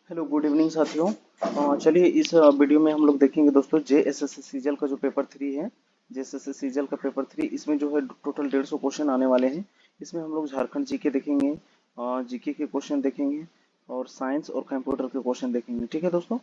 Hello good evening साथियों। चलिए इस वीडियो में हम लोग देखेंगे दोस्तों जेएसएससी सीजीएल का जो पेपर 3 है। जेएसएससी सीजीएल का पेपर 3 इसमें जो है टोटल 150 क्वेश्चन आने वाले हैं। इसमें हम लोग झारखंड जीके देखेंगे, जीके के क्वेश्चन देखेंगे और साइंस और कंप्यूटर के क्वेश्चन देखेंगे। ठीक है दोस्तों।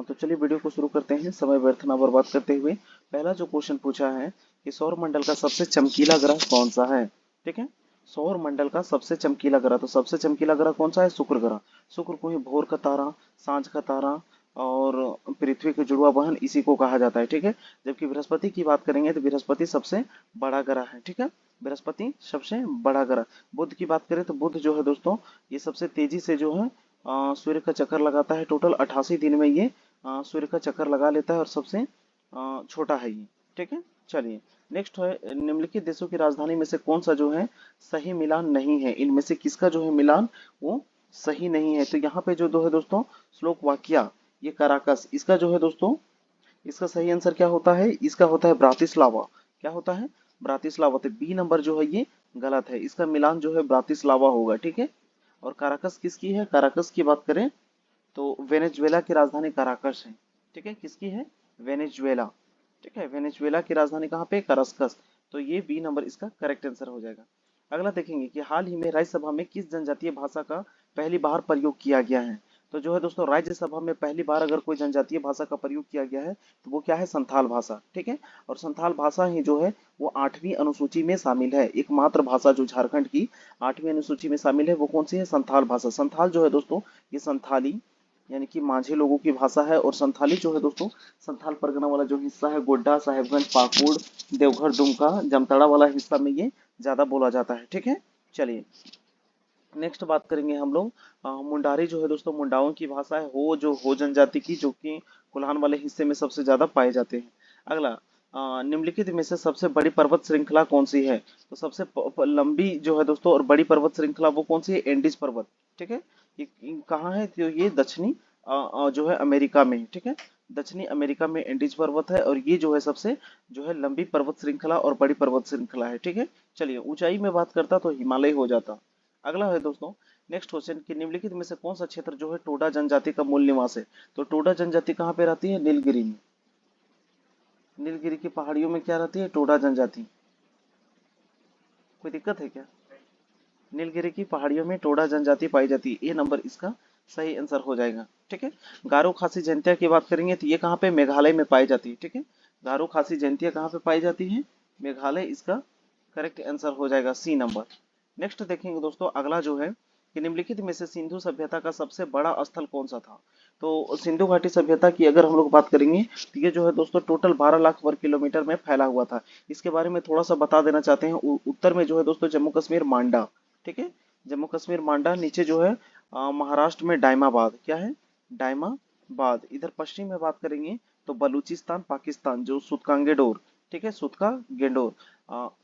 तो चलिए वीडियो को शुरू करते हैं समय व्यर्थ ना बर्बाद करते हुए। पहला जो क्वेश्चन पूछा है कि सौर मंडल का सबसे चमकीला ग्रह कौन सा है। ठीक है, सौर मंडल का सबसे चमकीला ग्रह, तो सबसे चमकीला ग्रह कौन सा है? शुक्र ग्रह। शुक्र को ही भोर का तारा, सांझ का तारा और पृथ्वी के जुड़वा बहन इसी को कहा जाता है। ठीक है, जबकि बृहस्पति की बात करेंगे तो बृहस्पति सबसे बड़ा ग्रह है। ठीक है, बृहस्पति सबसे बड़ा ग्रह। बुध की बात करें तो बुध जो है दोस्तों ये सबसे तेजी से जो है सूर्य का चक्कर लगाता है। टोटल 88 दिन में ये सूर्य का चक्कर लगा लेता है और सबसे छोटा है ये। ठीक है, चलिए नेक्स्ट है निम्नलिखित देशों की राजधानी में से कौन सा जो है सही मिलान नहीं है। इनमें से किसका जो है मिलान वो सही नहीं है। तो यहाँ पे जो है दोस्तों स्लोवाकिया, ये कराकस, इसका जो है दोस्तों इसका सही आंसर क्या होता है? इसका होता है ब्रातिस्लावा। क्या होता है? ब्रातिस्लावा। तो बी नंबर जो है ये गलत है, इसका मिलान जो है ब्रातिस्लावा होगा। ठीक है, और काराकस किसकी है? काराकस की बात करें तो वेनेजुएला की राजधानी काराकस है। ठीक है, किसकी है? वेनेजुएला। ठीक है, वेनेजुएला की राजधानी कहाँ पे? करास्कस। तो ये बी नंबर इसका करेक्ट आंसर हो जाएगा। अगला देखेंगे कि हाल ही में राज्यसभा में किस जनजातीय भाषा का पहली बार प्रयोग किया गया है। तो जो है दोस्तों राज्यसभा में पहली बार अगर कोई जनजातीय भाषा का प्रयोग किया गया है तो वो क्या है? संथाल भाषा। ठीक है, और संथाल भाषा ही जो है वो 8वीं अनुसूची में शामिल है। एकमात्र भाषा जो झारखंड की 8वीं अनुसूची में शामिल है वो कौन सी है? संथाल भाषा। संथाल जो है दोस्तों ये संथाली यानी कि माझी लोगों की भाषा है। और संथाली जो है दोस्तों संथाल परगना वाला जो हिस्सा है गोड्डा, साहेबगंज, पाकुड़, देवघर, दुमका, जामताड़ा वाला हिस्सा में ये ज्यादा बोला जाता है। ठीक है, चलिए नेक्स्ट बात करेंगे हम लोग मुंडारी जो है दोस्तों मुंडाओं की भाषा है। हो जनजाति की, जो कि कोल्हान वाले हिस्से में सबसे ज्यादा पाए जाते हैं। अगला निम्नलिखित में से सबसे बड़ी पर्वत श्रृंखला कौन सी है। तो सबसे लंबी जो है दोस्तों और बड़ी पर्वत श्रृंखला वो कौन सी है? एंडीज पर्वत। ठीक है, ये कहाँ है? तो ये दक्षिणी जो है अमेरिका में है। ठीक है, दक्षिणी अमेरिका में एंडीज पर्वत है और ये जो है सबसे जो है लंबी पर्वत श्रृंखला और बड़ी पर्वत श्रृंखला है। ठीक है, चलिए ऊंचाई में बात करता तो हिमालय हो जाता। अगला है दोस्तों नेक्स्ट क्वेश्चन कि निम्नलिखित में से कौन सा क्षेत्र जो है टोडा जनजाति का मूल निवास है। तो टोडा जनजाति कहाँ पे रहती है? नीलगिरी में। नीलगिरी की पहाड़ियों में क्या रहती है? टोडा जनजाति। कोई दिक्कत है क्या? नीलगिरी की पहाड़ियों में टोडा जनजाति पाई जाती है। ए नंबर इसका सही आंसर हो जाएगा। ठीक है, गारो खासी जयंतिया की बात करेंगे तो ये कहाँ पे? मेघालय में पाई जाती है। ठीक है, गारो खासी जयंतिया कहाँ पे पाई जाती है? मेघालय इसका करेक्ट आंसर हो जाएगा, सी नंबर। नेक्स्ट देखेंगे दोस्तों अगला जो है कि निम्नलिखित में से सिंधु सभ्यता का सबसे बड़ा स्थल कौन सा था। तो सिंधु घाटी सभ्यता की अगर हम लोग बात करेंगे तो ये जो है दोस्तों टोटल 12 लाख वर्ग किलोमीटर में फैला हुआ था। इसके बारे में थोड़ा सा बता देना चाहते हैं। उत्तर में जो है दोस्तों जम्मू कश्मीर मांडा। ठीक है, जम्मू कश्मीर मांडा। नीचे जो है महाराष्ट्र में डायमाबाद। क्या है? डायमाबाद। इधर पश्चिम में बात करेंगे तो बलूचिस्तान पाकिस्तान, जो सुतका गेंडोर। ठीक है, सुतका गेंडोर,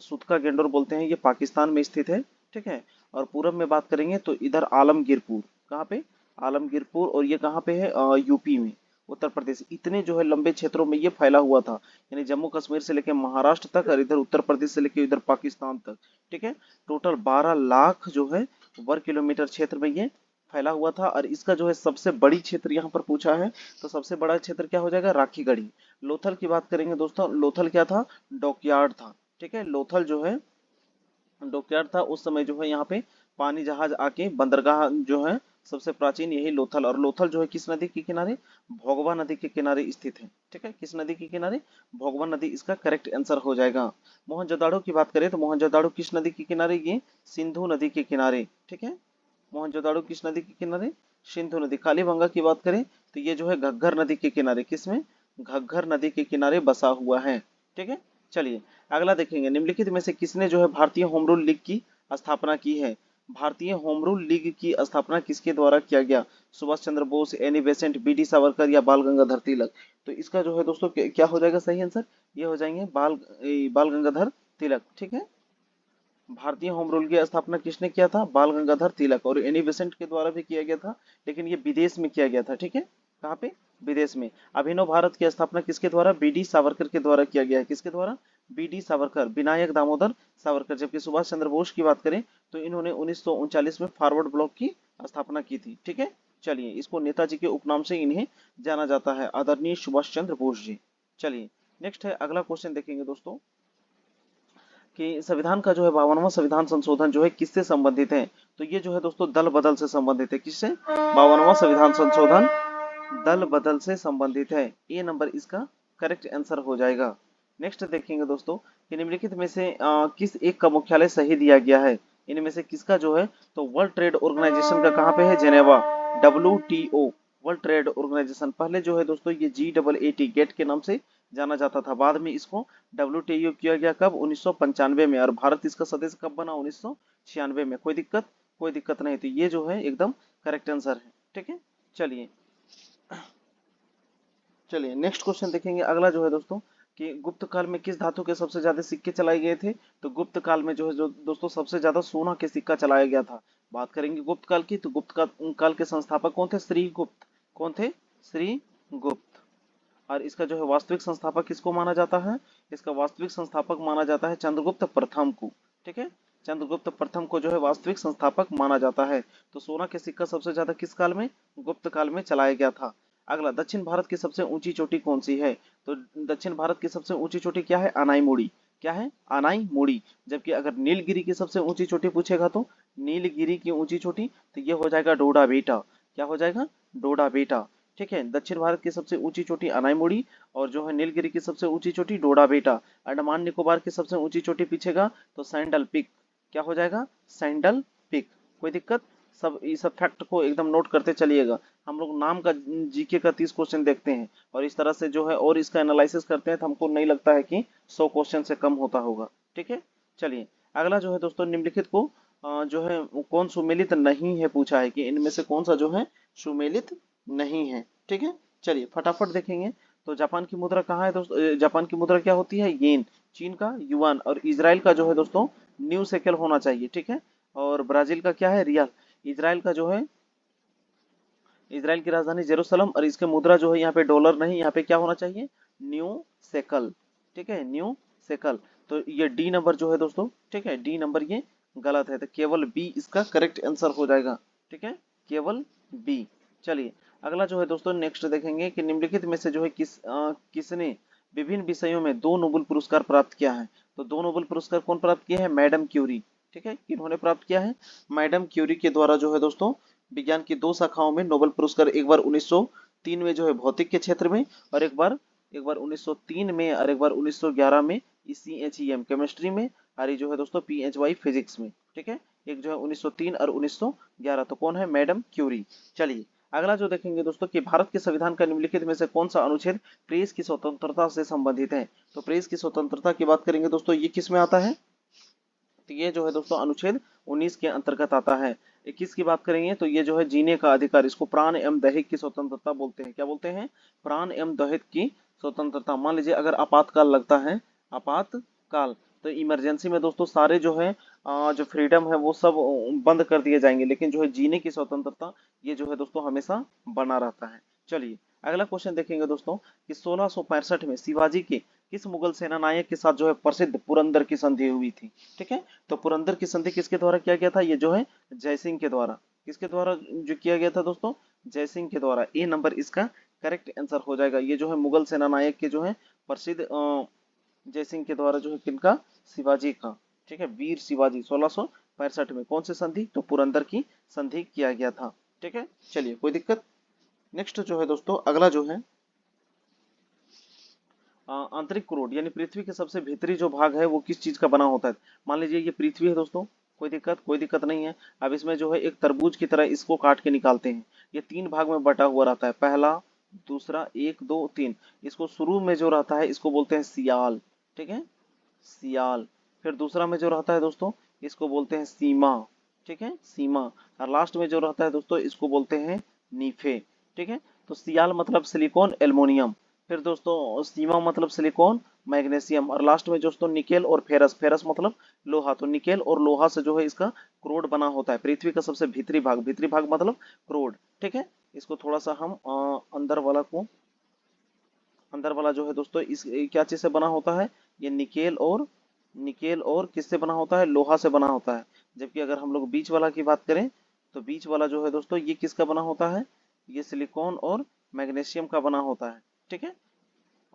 सुतका गेंडोर बोलते हैं, ये पाकिस्तान में स्थित है। ठीक है, और पूरब में बात करेंगे तो इधर आलमगीरपुर। कहाँ पे? आलमगीरपुर। और ये कहाँ पे है? यूपी में, उत्तर प्रदेश। इतने जो है लंबे क्षेत्रों में ये फैला हुआ था, यानी जम्मू कश्मीर से लेकर महाराष्ट्र तक और इधर उत्तर प्रदेश से लेकर इधर पाकिस्तान तक। ठीक है, टोटल 12 लाख जो है वर्ग किलोमीटर क्षेत्र में ये फैला हुआ था। और इसका जो है सबसे बड़ी क्षेत्र यहाँ पर पूछा है तो सबसे बड़ा क्षेत्र क्या हो जाएगा? राखीगढ़ी। लोथल की बात करेंगे दोस्तों, लोथल क्या था? डॉकयार्ड था। ठीक है, लोथल जो है डॉकयार्ड था। उस समय जो है यहाँ पे पानी जहाज आके बंदरगाह जो है सबसे प्राचीन यही लोथल। और लोथल जो है किस नदी के किनारे? भोगवा नदी के किनारे स्थित है। ठीक है, किस नदी के किनारे? भोगवा नदी इसका करेक्ट आंसर हो जाएगा। मोहनजोदाड़ो की बात करें तो मोहनजोदाड़ो किस नदी के किनारे? ये सिंधु नदी के किनारे। ठीक है, मोहनजोदाड़ो किस नदी के किनारे? सिंधु नदी। कालीबंगा की बात करें तो ये जो है घग्घर नदी के किनारे, किसमें? घग्घर नदी के किनारे बसा हुआ है। ठीक है, चलिए अगला देखेंगे निम्नलिखित में से किसने जो है भारतीय होम रूल लीग की स्थापना की है। भारतीय होम रूल लीग की स्थापना किसके द्वारा किया गया? Subhash Chandra Bose, Annie Besant, B D Savarkar या बाल गंगाधर तिलक। तो इसका जो है दोस्तों क्या हो जाएगा सही आंसर? ये हो जाएंगे बाल गंगाधर तिलक। ठीक है, भारतीय होम रूल की स्थापना किसने किया था? बाल गंगाधर तिलक। और एनी बेसेंट के द्वारा भी किया गया था, लेकिन ये विदेश में किया गया था। ठीक है, कहाँ पे? विदेश में। अभिनव भारत की स्थापना किसके द्वारा? बी डी सावरकर के द्वारा किया गया है। किसके द्वारा? V D Savarkar, Vinayak Damodar Savarkar. जबकि सुभाष चंद्र बोस की बात करें तो इन्होंने 1939 में फॉरवर्ड ब्लॉक की स्थापना की थी। ठीक है, चलिए, इसको नेताजी के उपनाम से इन्हें जाना जाता है, आदरणीय सुभाष चंद्र बोस जी। चलिए, नेक्स्ट है अगला क्वेश्चन देखेंगे दोस्तों कि संविधान का जो है 52वां संविधान संशोधन जो है किससे संबंधित है। तो ये जो है दोस्तों दल बदल से संबंधित है। किससे? 52वां संविधान संशोधन दल बदल से संबंधित है। ए नंबर इसका करेक्ट आंसर हो जाएगा। नेक्स्ट देखेंगे दोस्तों कि निम्नलिखित में से किस एक का मुख्यालय सही दिया गया है। इनमें से किसका जो है तो वर्ल्ड ट्रेड ऑर्गेनाइजेशन का कहाँ पे है? Geneva, WTO world trade organisation. पहले जो है दोस्तों ये GAAT गेट के नाम से जाना जाता था, बाद में इसको WTO किया गया कब? 1995 में, और भारत इसका सदस्य कब बना? 1996 में। कोई दिक्कत? कोई दिक्कत नहीं। तो ये जो है एकदम करेक्ट आंसर है। ठीक है, चलिए चलिए नेक्स्ट क्वेश्चन देखेंगे। अगला जो है दोस्तों कि गुप्त काल में किस धातु के सबसे ज्यादा सिक्के चलाए गए थे। तो गुप्त काल में जो है जो दोस्तों सबसे ज्यादा सोना के सिक्का चलाया गया था। बात करेंगे गुप्त काल की, तो काल के संस्थापक कौन थे? श्री गुप्त। कौन थे? श्री गुप्त। और इसका जो है वास्तविक संस्थापक किसको माना जाता है? इसका वास्तविक संस्थापक माना जाता है चंद्रगुप्त प्रथम को। ठीक है, चंद्रगुप्त प्रथम को जो है वास्तविक संस्थापक माना जाता है। तो सोना के सिक्का सबसे ज्यादा किस काल में? गुप्त काल में चलाया गया था। अगला, दक्षिण भारत की सबसे ऊंची चोटी कौन सी है। तो दक्षिण भारत की सबसे ऊंची चोटी क्या है? अनाईमुड़ी। क्या है? अनाईमुड़ी। जबकि अगर नीलगिरी की सबसे ऊंची चोटी पूछेगा तो नीलगिरी की ऊंची चोटी तो ये हो जाएगा डोडा बेटा। क्या हो जाएगा? डोडा बेटा। ठीक है, दक्षिण भारत की सबसे ऊंची चोटी अनाईमुड़ी, और जो है नीलगिरी की सबसे ऊंची चोटी डोडा बेटा। अंडमान निकोबार की सबसे ऊंची चोटी पूछेगा तो सैंडल पिक। क्या हो जाएगा? Saddle Peak. कोई दिक्कत? सब ये सब फैक्ट को एकदम नोट करते चलिएगा। हम लोग नाम का जीके का 30 क्वेश्चन देखते हैं और इस तरह से जो है और इसका एनालिसिस करते हैं, तो हमको नहीं लगता है कि 100 क्वेश्चन से कम होता होगा। ठीक है, चलिए अगला जो है दोस्तों निम्नलिखित को जो है वो कौन सुमेलित नहीं है पूछा है कि इनमें से कौन सा जो है सुमेलित नहीं है। ठीक है, चलिए फटाफट देखेंगे। तो जापान की मुद्रा कहाँ है दोस्तों? जापान की मुद्रा क्या होती है? येन। चीन का युआन, और इजराइल का जो है दोस्तों न्यू शेकल होना चाहिए। ठीक है, और ब्राजील का क्या है? रियल। इजराइल का जो है, इजराइल की राजधानी जेरूसलम, और इसके मुद्रा जो है यहाँ पे डॉलर नहीं, यहाँ पे क्या होना चाहिए? New shackle. ठीक है, न्यू शेकल। तो ये डी नंबर जो है दोस्तों, ठीक है, डी नंबर ये गलत है, तो केवल बी इसका करेक्ट आंसर हो जाएगा। ठीक है, केवल बी। चलिए अगला जो है दोस्तों नेक्स्ट देखेंगे कि निम्नलिखित में से जो है किसने विभिन्न विषयों में 2 नोबेल पुरस्कार प्राप्त किया है। तो 2 नोबेल पुरस्कार कौन प्राप्त किया है? Madam Curie. ठीक है, किन्होंने प्राप्त किया है? मैडम क्यूरी के द्वारा जो है दोस्तों विज्ञान की 2 शाखाओं में नोबेल पुरस्कार, एक बार 1903 में जो है भौतिक के क्षेत्र में, और एक बार 1903 में, और एक बार 1911 में CHEM केमिस्ट्री में, और ये जो है दोस्तों PHY फिजिक्स में। ठीक है, एक जो है 1903 और 1911। तो कौन है? Madam Curie. चलिए अगला जो देखेंगे दोस्तों कि भारत के संविधान का निम्नलिखित में से कौन सा अनुच्छेद प्रेस की स्वतंत्रता से संबंधित है। तो प्रेस की स्वतंत्रता की बात करेंगे दोस्तों, ये किस में आता है? तो ये जो है दोस्तों अनुच्छेद 19 के अंतर्गत आता है। 21 की बात करेंगे तो ये जो है जीने का अधिकार, इसको प्राण एवं दैहिक की स्वतंत्रता बोलते हैं। क्या बोलते हैं? प्राण एवं दैहिक की स्वतंत्रता। मान लीजिए अगर आपातकाल लगता है, आपातकाल, तो इमरजेंसी में दोस्तों सारे जो है जो फ्रीडम है वो सब बंद कर दिए जाएंगे, लेकिन जो है जीने की स्वतंत्रता ये जो है दोस्तों हमेशा बना रहता है। चलिए अगला क्वेश्चन देखेंगे दोस्तों कि 1665 में शिवाजी के किस मुगल सेना नायक के साथ जो है प्रसिद्ध पुरंदर की संधि हुई थी। ठीक है, तो पुरंदर की संधि किसके द्वारा किया गया था? ये जो है जयसिंह के द्वारा। किसके द्वारा जो किया गया था दोस्तों? जयसिंह के द्वारा। ए नंबर इसका करेक्ट आंसर हो जाएगा। ये जो है मुगल सेना नायक के जो है प्रसिद्ध जयसिंह के द्वारा जो है किनका? शिवाजी का। ठीक है, वीर शिवाजी। 1665 में कौन सी संधि? तो पुरंदर की संधि किया गया था। ठीक है, चलिए कोई दिक्कत? नेक्स्ट जो है दोस्तों अगला जो है आंतरिक क्रोड यानी पृथ्वी के सबसे भीतरी जो भाग है वो किस चीज का बना होता है। मान लीजिए ये पृथ्वी है दोस्तों, कोई दिक्कत? कोई दिक्कत नहीं है। अब इसमें जो है एक तरबूज की तरह इसको काट के निकालते हैं। ये 3 भाग में बटा हुआ रहता है, पहला, दूसरा, 1 2 3। इसको शुरू में जो रहता है इसको बोलते हैं सियाल। ठीक है, सियाल। फिर दूसरा में जो रहता है दोस्तों इसको बोलते हैं सीमा। ठीक है, सीमा। और लास्ट में जो रहता है दोस्तों इसको बोलते हैं नीफे। ठीक है, तो सियाल मतलब सिलिकॉन एल्युमिनियम, फिर दोस्तों सीमा मतलब सिलिकॉन मैग्नीशियम, और लास्ट में दोस्तों निकेल और फेरस। फेरस मतलब लोहा। तो निकेल और लोहा से जो है इसका क्रोड बना होता है। पृथ्वी का सबसे भीतरी भाग मतलब क्रोड। ठीक है, इसको थोड़ा सा हम अंदर वाला जो है दोस्तों इस क्या चीज से बना होता है? ये निकेल और किससे बना होता है? लोहा से बना होता है। जबकि अगर हम लोग बीच वाला की बात करें तो बीच वाला जो है दोस्तों ये किसका बना होता है, ये सिलिकॉन और मैग्नीशियम का बना होता है। ठीक है,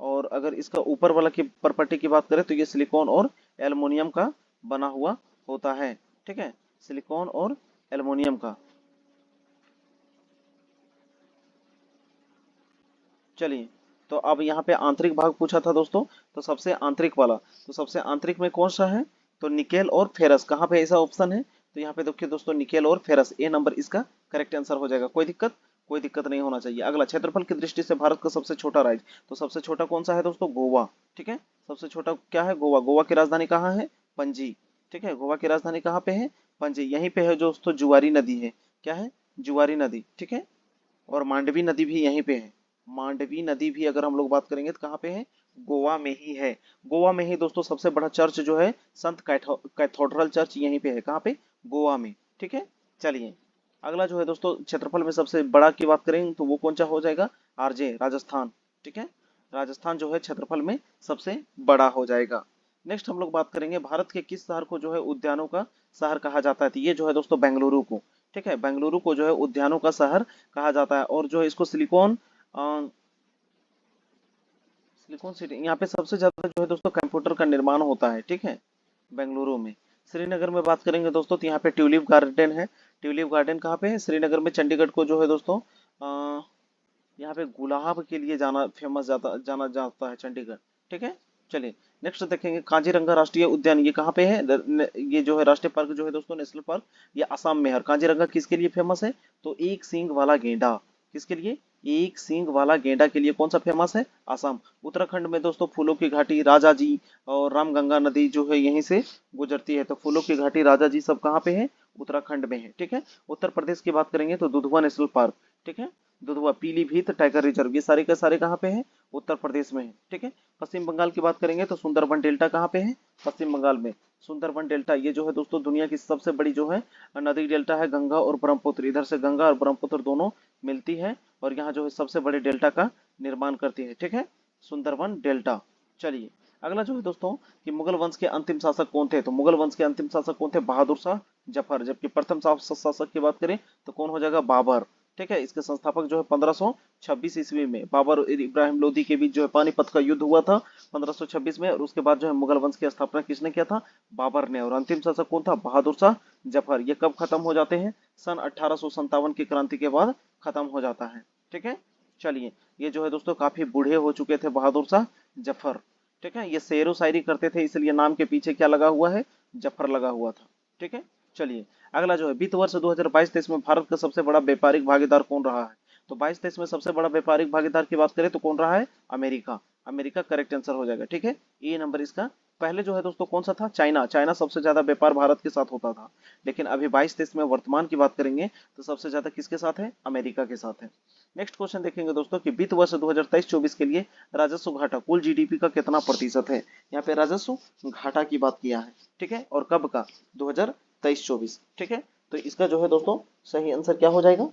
और अगर इसका ऊपर वाला की प्रॉपर्टी की बात करें तो ये सिलिकॉन और एल्युमिनियम का बना हुआ होता है। ठीक है, सिलिकॉन और एल्युमिनियम का। चलिए, तो अब यहाँ पे आंतरिक भाग पूछा था दोस्तों, तो सबसे आंतरिक वाला, तो सबसे आंतरिक में कौन सा है, तो निकेल और फेरस। कहाँ पे ऐसा ऑप्शन है, तो यहाँ पे देखिए दोस्तों निकेल और फेरस, ए नंबर इसका करेक्ट आंसर हो जाएगा। कोई दिक्कत, कोई दिक्कत नहीं होना चाहिए। अगला, क्षेत्रफल की दृष्टि से भारत का सबसे छोटा राज्य, तो सबसे छोटा कौन सा है दोस्तों, गोवा। ठीक है, सबसे छोटा क्या है, गोवा। गोवा की राजधानी कहाँ है, पणजी। ठीक है, गोवा की राजधानी कहाँ पे है, पणजी। यहीं पे है जो दोस्तों जुआरी नदी है, क्या है, जुआरी नदी। ठीक है, और मांडवी नदी भी यहीं पे है। मांडवी नदी भी अगर हम लोग बात करेंगे तो कहाँ पे है, गोवा में ही है। गोवा में ही दोस्तों सबसे बड़ा चर्च जो है संत कैथोड्रल चर्च यहीं पे है। कहाँ पे, गोवा में। ठीक है, चलिए अगला जो है दोस्तों, क्षेत्रफल में सबसे बड़ा की बात करें तो वो कौन सा हो जाएगा, आरजे, राजस्थान। ठीक है, राजस्थान जो है क्षेत्रफल में सबसे बड़ा हो जाएगा। नेक्स्ट हम लोग बात करेंगे, भारत के किस शहर को जो है उद्यानों का शहर कहा जाता है, तो ये जो है दोस्तों बेंगलुरु को। ठीक है, बेंगलुरु को जो है उद्यानों का शहर कहा जाता है। और जो है इसको सिलिकॉन सिलिकॉन सिटी, यहाँ पे सबसे ज्यादा जो है दोस्तों कंप्यूटर का निर्माण होता है। ठीक है, बेंगलुरु में। श्रीनगर में बात करेंगे दोस्तों तो यहाँ पे ट्यूलिप गार्डन है। ट्यूलिप गार्डन कहाँ पे है, श्रीनगर में। चंडीगढ़ को जो है दोस्तों यहाँ पे गुलाब के लिए जाना जाता है चंडीगढ़। ठीक है, चलिए नेक्स्ट देखेंगे, काजीरंगा राष्ट्रीय उद्यान ये कहाँ पे है, ये जो है राष्ट्रीय पार्क जो है दोस्तों, नेशनल पार्क, ये असम में है। और काजीरंगा किसके लिए फेमस है, तो एक सींग वाला गेंडा। किसके लिए, एक सींग वाला गेंडा के लिए कौन सा फेमस है, असम। उत्तराखंड में दोस्तों फूलों की घाटी, राजा जी और रामगंगा नदी जो है यहीं से गुजरती है। तो फूलों की घाटी, राजा जी सब कहाँ पे है, उत्तराखंड में है। ठीक है, उत्तर प्रदेश की बात करेंगे तो दुधवा नेशनल पार्क। ठीक है, दुधवा, पीलीभीत टाइगर रिजर्व, ये सारे के सारे कहाँ पे हैं, उत्तर प्रदेश में है। ठीक है, पश्चिम बंगाल की बात करेंगे तो सुंदरबन डेल्टा कहाँ पे है, पश्चिम बंगाल में। सुंदरबन डेल्टा ये जो है दोस्तों दुनिया की सबसे बड़ी जो है नदी डेल्टा है, गंगा और ब्रह्मपुत्र। इधर से गंगा और ब्रह्मपुत्र दोनों मिलती है और यहाँ जो है सबसे बड़े डेल्टा का निर्माण करती है। ठीक है, सुंदरबन डेल्टा। चलिए अगला जो है दोस्तों कि मुगल वंश के अंतिम शासक कौन थे, तो मुगल वंश के अंतिम शासक कौन थे, बहादुर शाह जफर। जबकि प्रथम शासक की बात करें तो कौन हो जाएगा, बाबर। ठीक है, इसके संस्थापक जो है 1526 ईस्वी में बाबर और इब्राहिम लोदी के बीच जो है पानीपत का युद्ध हुआ था 1526 में। और उसके बाद जो है मुगल वंश की स्थापना किसने किया था, बाबर ने। और अंतिम शासक कौन था, बहादुर शाह जफर। ये कब खत्म हो जाते हैं, सन 1857 की क्रांति के बाद खत्म हो जाता है। ठीक है, चलिए ये जो है दोस्तों काफी बूढ़े हो चुके थे बहादुर शाह जफर। ठीक है, ये शेरो शायरी करते थे इसलिए नाम के पीछे क्या लगा हुआ है, जफर लगा हुआ था। ठीक है, चलिए अगला जो है, वित्त वर्ष 2022-23 में भारत का सबसे बड़ा व्यापारिक भागीदार कौन रहा है, तो 22-23 में सबसे बड़ा व्यापारिक भागीदार की बात करें तो कौन रहा है, अमेरिका। अमेरिका करेक्ट आंसर हो जाएगा। ठीक है, ए नंबर इसका। पहले जो है दोस्तों कौन सा था, चाइना। चाइना सबसे ज्यादा व्यापार भारत के साथ होता था, लेकिन अभी 22-23 में वर्तमान की बात करेंगे तो सबसे ज्यादा किसके साथ है, अमेरिका के साथ है। नेक्स्ट क्वेश्चन देखेंगे दोस्तों कि वित्त वर्ष 2023-24 के लिए राजस्व घाटा कुल जीडीपी का कितना प्रतिशत है। यहाँ पे राजस्व घाटा की बात किया है। ठीक है, और कब का, 2023-24। ठीक है, तो इसका जो है दोस्तों सही आंसर क्या हो जाएगा,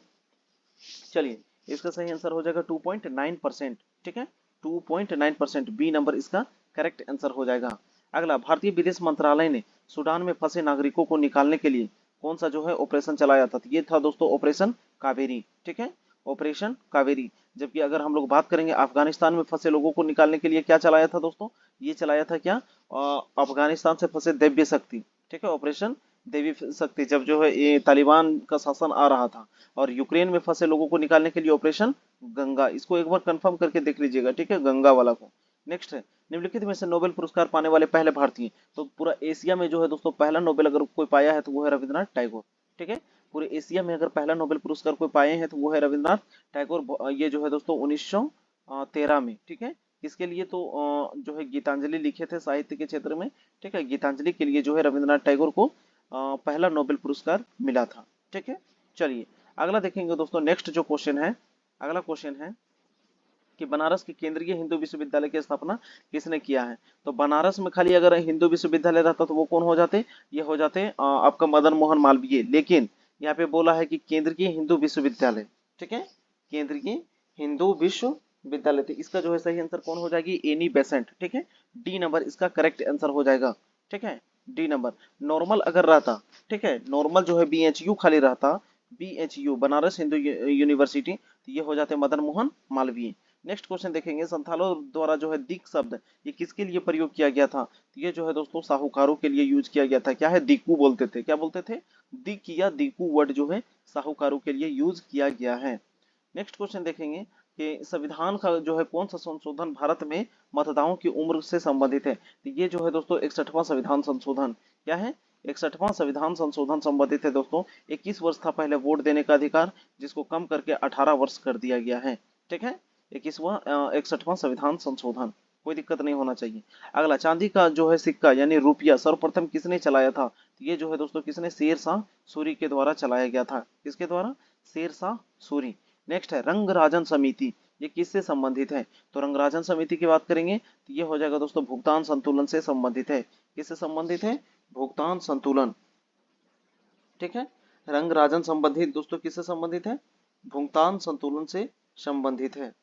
चलिए इसका सही आंसर हो जाएगा 2.9%। ठीक है, 2.9%, बी नंबर इसका करेक्ट आंसर हो जाएगा। अगला, भारतीय विदेश मंत्रालय ने सूडान में फंसे नागरिकों को निकालने के लिए कौन सा जो है ऑपरेशन चलाया था, तो ये था दोस्तों ऑपरेशन कावेरी। ठीक है, ऑपरेशन कावेरी। जबकि अगर हम लोग बात करेंगे अफगानिस्तान में फंसे लोगों को निकालने के लिए क्या चलाया था दोस्तों, ये चलाया था क्या, अफगानिस्तान से फंसे दिव्य शक्ति। ठीक है, ऑपरेशन देवी शक्ति, जब जो है ये तालिबान का शासन आ रहा था। और यूक्रेन में फंसे लोगों को निकालने के लिए ऑपरेशन गंगा। इसको एक बार कंफर्म करके देख लीजिएगा। ठीक है, गंगा वाला को। नेक्स्ट है, निम्नलिखित में से नोबेल पुरस्कार पाने वाले पहले भारतीय, तो पूरा एशिया में जो है दोस्तों पहला नोबेल अगर कोई पाया है तो वो है रविंद्रनाथ टैगोर। ठीक है, पूरे एशिया में अगर पहला नोबेल पुरस्कार कोई पाए हैं तो वो है रविंद्रनाथ टैगोर। ये जो है दोस्तों 1913 में। ठीक है, किसके लिए, तो जो है गीतांजलि लिखे थे साहित्य के क्षेत्र में। ठीक है, गीतांजलि के लिए जो है रविंद्रनाथ टैगोर को पहला नोबेल पुरस्कार मिला था। ठीक है, चलिए अगला देखेंगे दोस्तों। नेक्स्ट जो क्वेश्चन है, अगला क्वेश्चन है कि बनारस के केंद्रीय हिंदू विश्वविद्यालय की स्थापना किसने किया है, तो बनारस में खाली अगर हिंदू विश्वविद्यालय रहता तो वो कौन हो जाते, ये हो जाते आपका मदन मोहन मालवीय। लेकिन यहाँ पे बोला है कि केंद्रीय हिंदू विश्वविद्यालय। ठीक है, केंद्रीय हिंदू विश्वविद्यालय, तो इसका जो है सही आंसर कौन हो जाएगी, एनी बेसेंट। ठीक है, डी नंबर इसका करेक्ट आंसर हो जाएगा। ठीक है, डी नंबर। नॉर्मल अगर रहता, ठीक है, नॉर्मल जो है बीएचयू खाली रहता BHU बनारस हिंदू यूनिवर्सिटी, तो ये हो जाते हैं मदन मोहन मालवीय। नेक्स्ट क्वेश्चन देखेंगे, संथालों द्वारा जो है दिक शब्द ये किसके लिए प्रयोग किया गया था, तो ये जो है दोस्तों साहूकारों के लिए यूज किया गया था। क्या है, दिकू बोलते थे, क्या बोलते थे, दिक या दिकू वर्ड जो है साहूकारों के लिए यूज किया गया है। नेक्स्ट क्वेश्चन देखेंगे कि संविधान का जो है कौन सा संशोधन भारत में मतदाताओं की उम्र से संबंधित है, तो ये जो है दोस्तों 61वां संविधान संशोधन। क्या है, 61वां संविधान संशोधन संबंधित है दोस्तों। 21 वर्ष था पहले वोट देने का अधिकार, जिसको कम करके 18 वर्ष कर दिया गया है। ठीक है, 61वां संविधान संशोधन, कोई दिक्कत नहीं होना चाहिए। अगला, चांदी का जो है सिक्का यानी रुपया सर्वप्रथम किसने चलाया था, तो ये जो है दोस्तों किसने, शेर शाह सूरी के द्वारा चलाया गया था। किसके द्वारा, शेर शाह सूरी। नेक्स्ट है रंगराजन समिति, ये किससे संबंधित है, तो रंगराजन समिति की बात करेंगे तो ये हो जाएगा दोस्तों भुगतान संतुलन से संबंधित है। किससे संबंधित है, भुगतान संतुलन। ठीक है, रंगराजन संबंधित दोस्तों किससे संबंधित है, भुगतान संतुलन से संबंधित है।